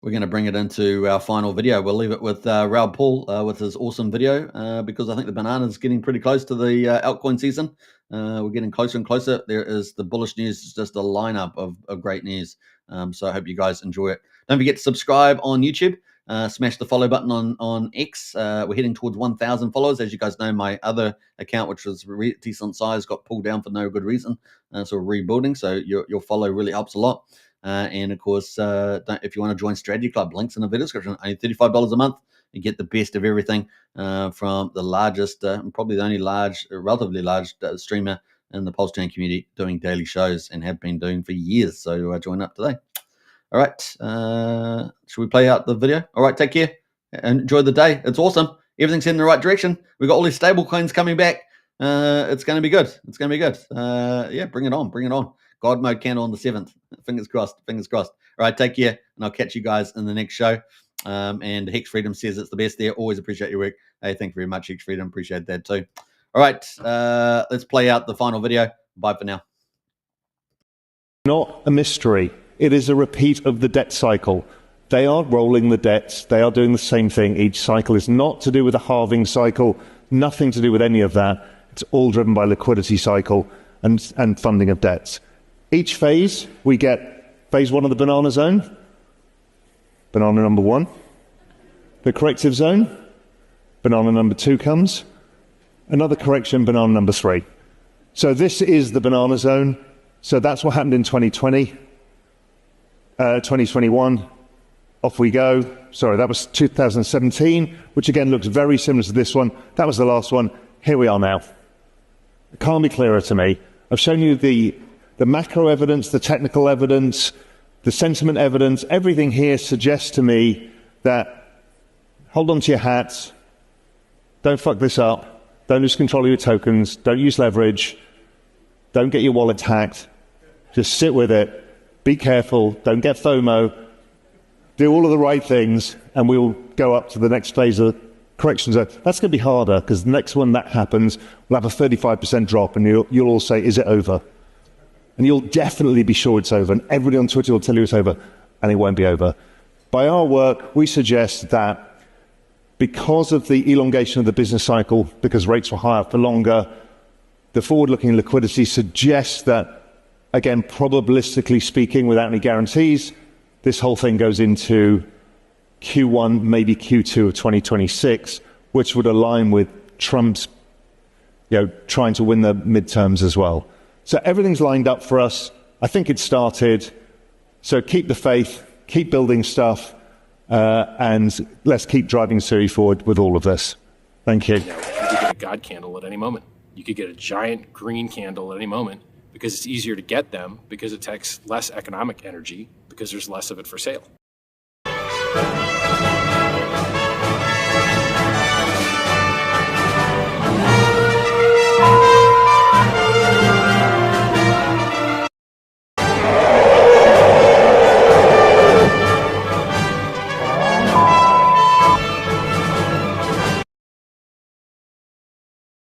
We're going to bring it into our final video. We'll leave it with Raoul Paul with his awesome video because I think the banana is getting pretty close to the altcoin season. We're getting closer and closer. There is the bullish news. It's just a lineup of great news. So I hope you guys enjoy it. Don't forget to subscribe on YouTube. Smash the follow button on X. We're heading towards 1,000 followers. As you guys know, my other account, which was decent size, got pulled down for no good reason. So we're rebuilding. So your follow really helps a lot. And of course, if you want to join Strategy Club, links in the video description. Only $35 a month. You get the best of everything from the largest, probably the only relatively large streamer in the Pulse Chain community doing daily shows and have been doing for years. So join up today. All right. Should we play out the video? All right. Take care and enjoy the day. It's awesome. Everything's in the right direction. We've got all these stable coins coming back. It's going to be good. Bring it on. God mode candle on the 7th. Fingers crossed. All right. Take care. And I'll catch you guys in the next show. And Hex Freedom says it's the best there. Always appreciate your work. Hey, thank you very much, Hex Freedom. Appreciate that too. All right. Let's play out the final video. Bye for now.
Not a mystery. It is a repeat of the debt cycle. They are rolling the debts. They are doing the same thing. Each cycle is not to do with a halving cycle, nothing to do with any of that. It's all driven by liquidity cycle and funding of debts. Each phase, we get phase 1 of the banana zone, banana number 1. The corrective zone, banana number 2 comes. Another correction, banana number 3. So this is the banana zone. So that's what happened in 2020. 2021, Off we go. Sorry, that was 2017, which again looks very similar to this one. That was the last one. Here we are now. It can't be clearer to me. I've shown you the macro evidence, the technical evidence, the sentiment evidence. Everything here suggests to me that hold on to your hats, don't fuck this up, don't lose control of your tokens, don't use leverage, don't get your wallet hacked, just sit with it, be careful, don't get FOMO, do all of the right things, and we'll go up to the next phase of correction zone. That's going to be harder, because the next one that happens, we'll have a 35% drop, and you'll all say, is it over? And you'll definitely be sure it's over, and everybody on Twitter will tell you it's over, and it won't be over. By our work, we suggest that because of the elongation of the business cycle, because rates were higher for longer, the forward-looking liquidity suggests that, again, probabilistically speaking, without any guarantees, this whole thing goes into Q1, maybe Q2 of 2026, which would align with Trump's, trying to win the midterms as well. So everything's lined up for us. I think it started. So keep the faith, keep building stuff, and let's keep driving Siri forward with all of this. Thank you.
You could get a God candle at any moment. You could get a giant green candle at any moment, because it's easier to get them, because it takes less economic energy, because there's less of it for sale.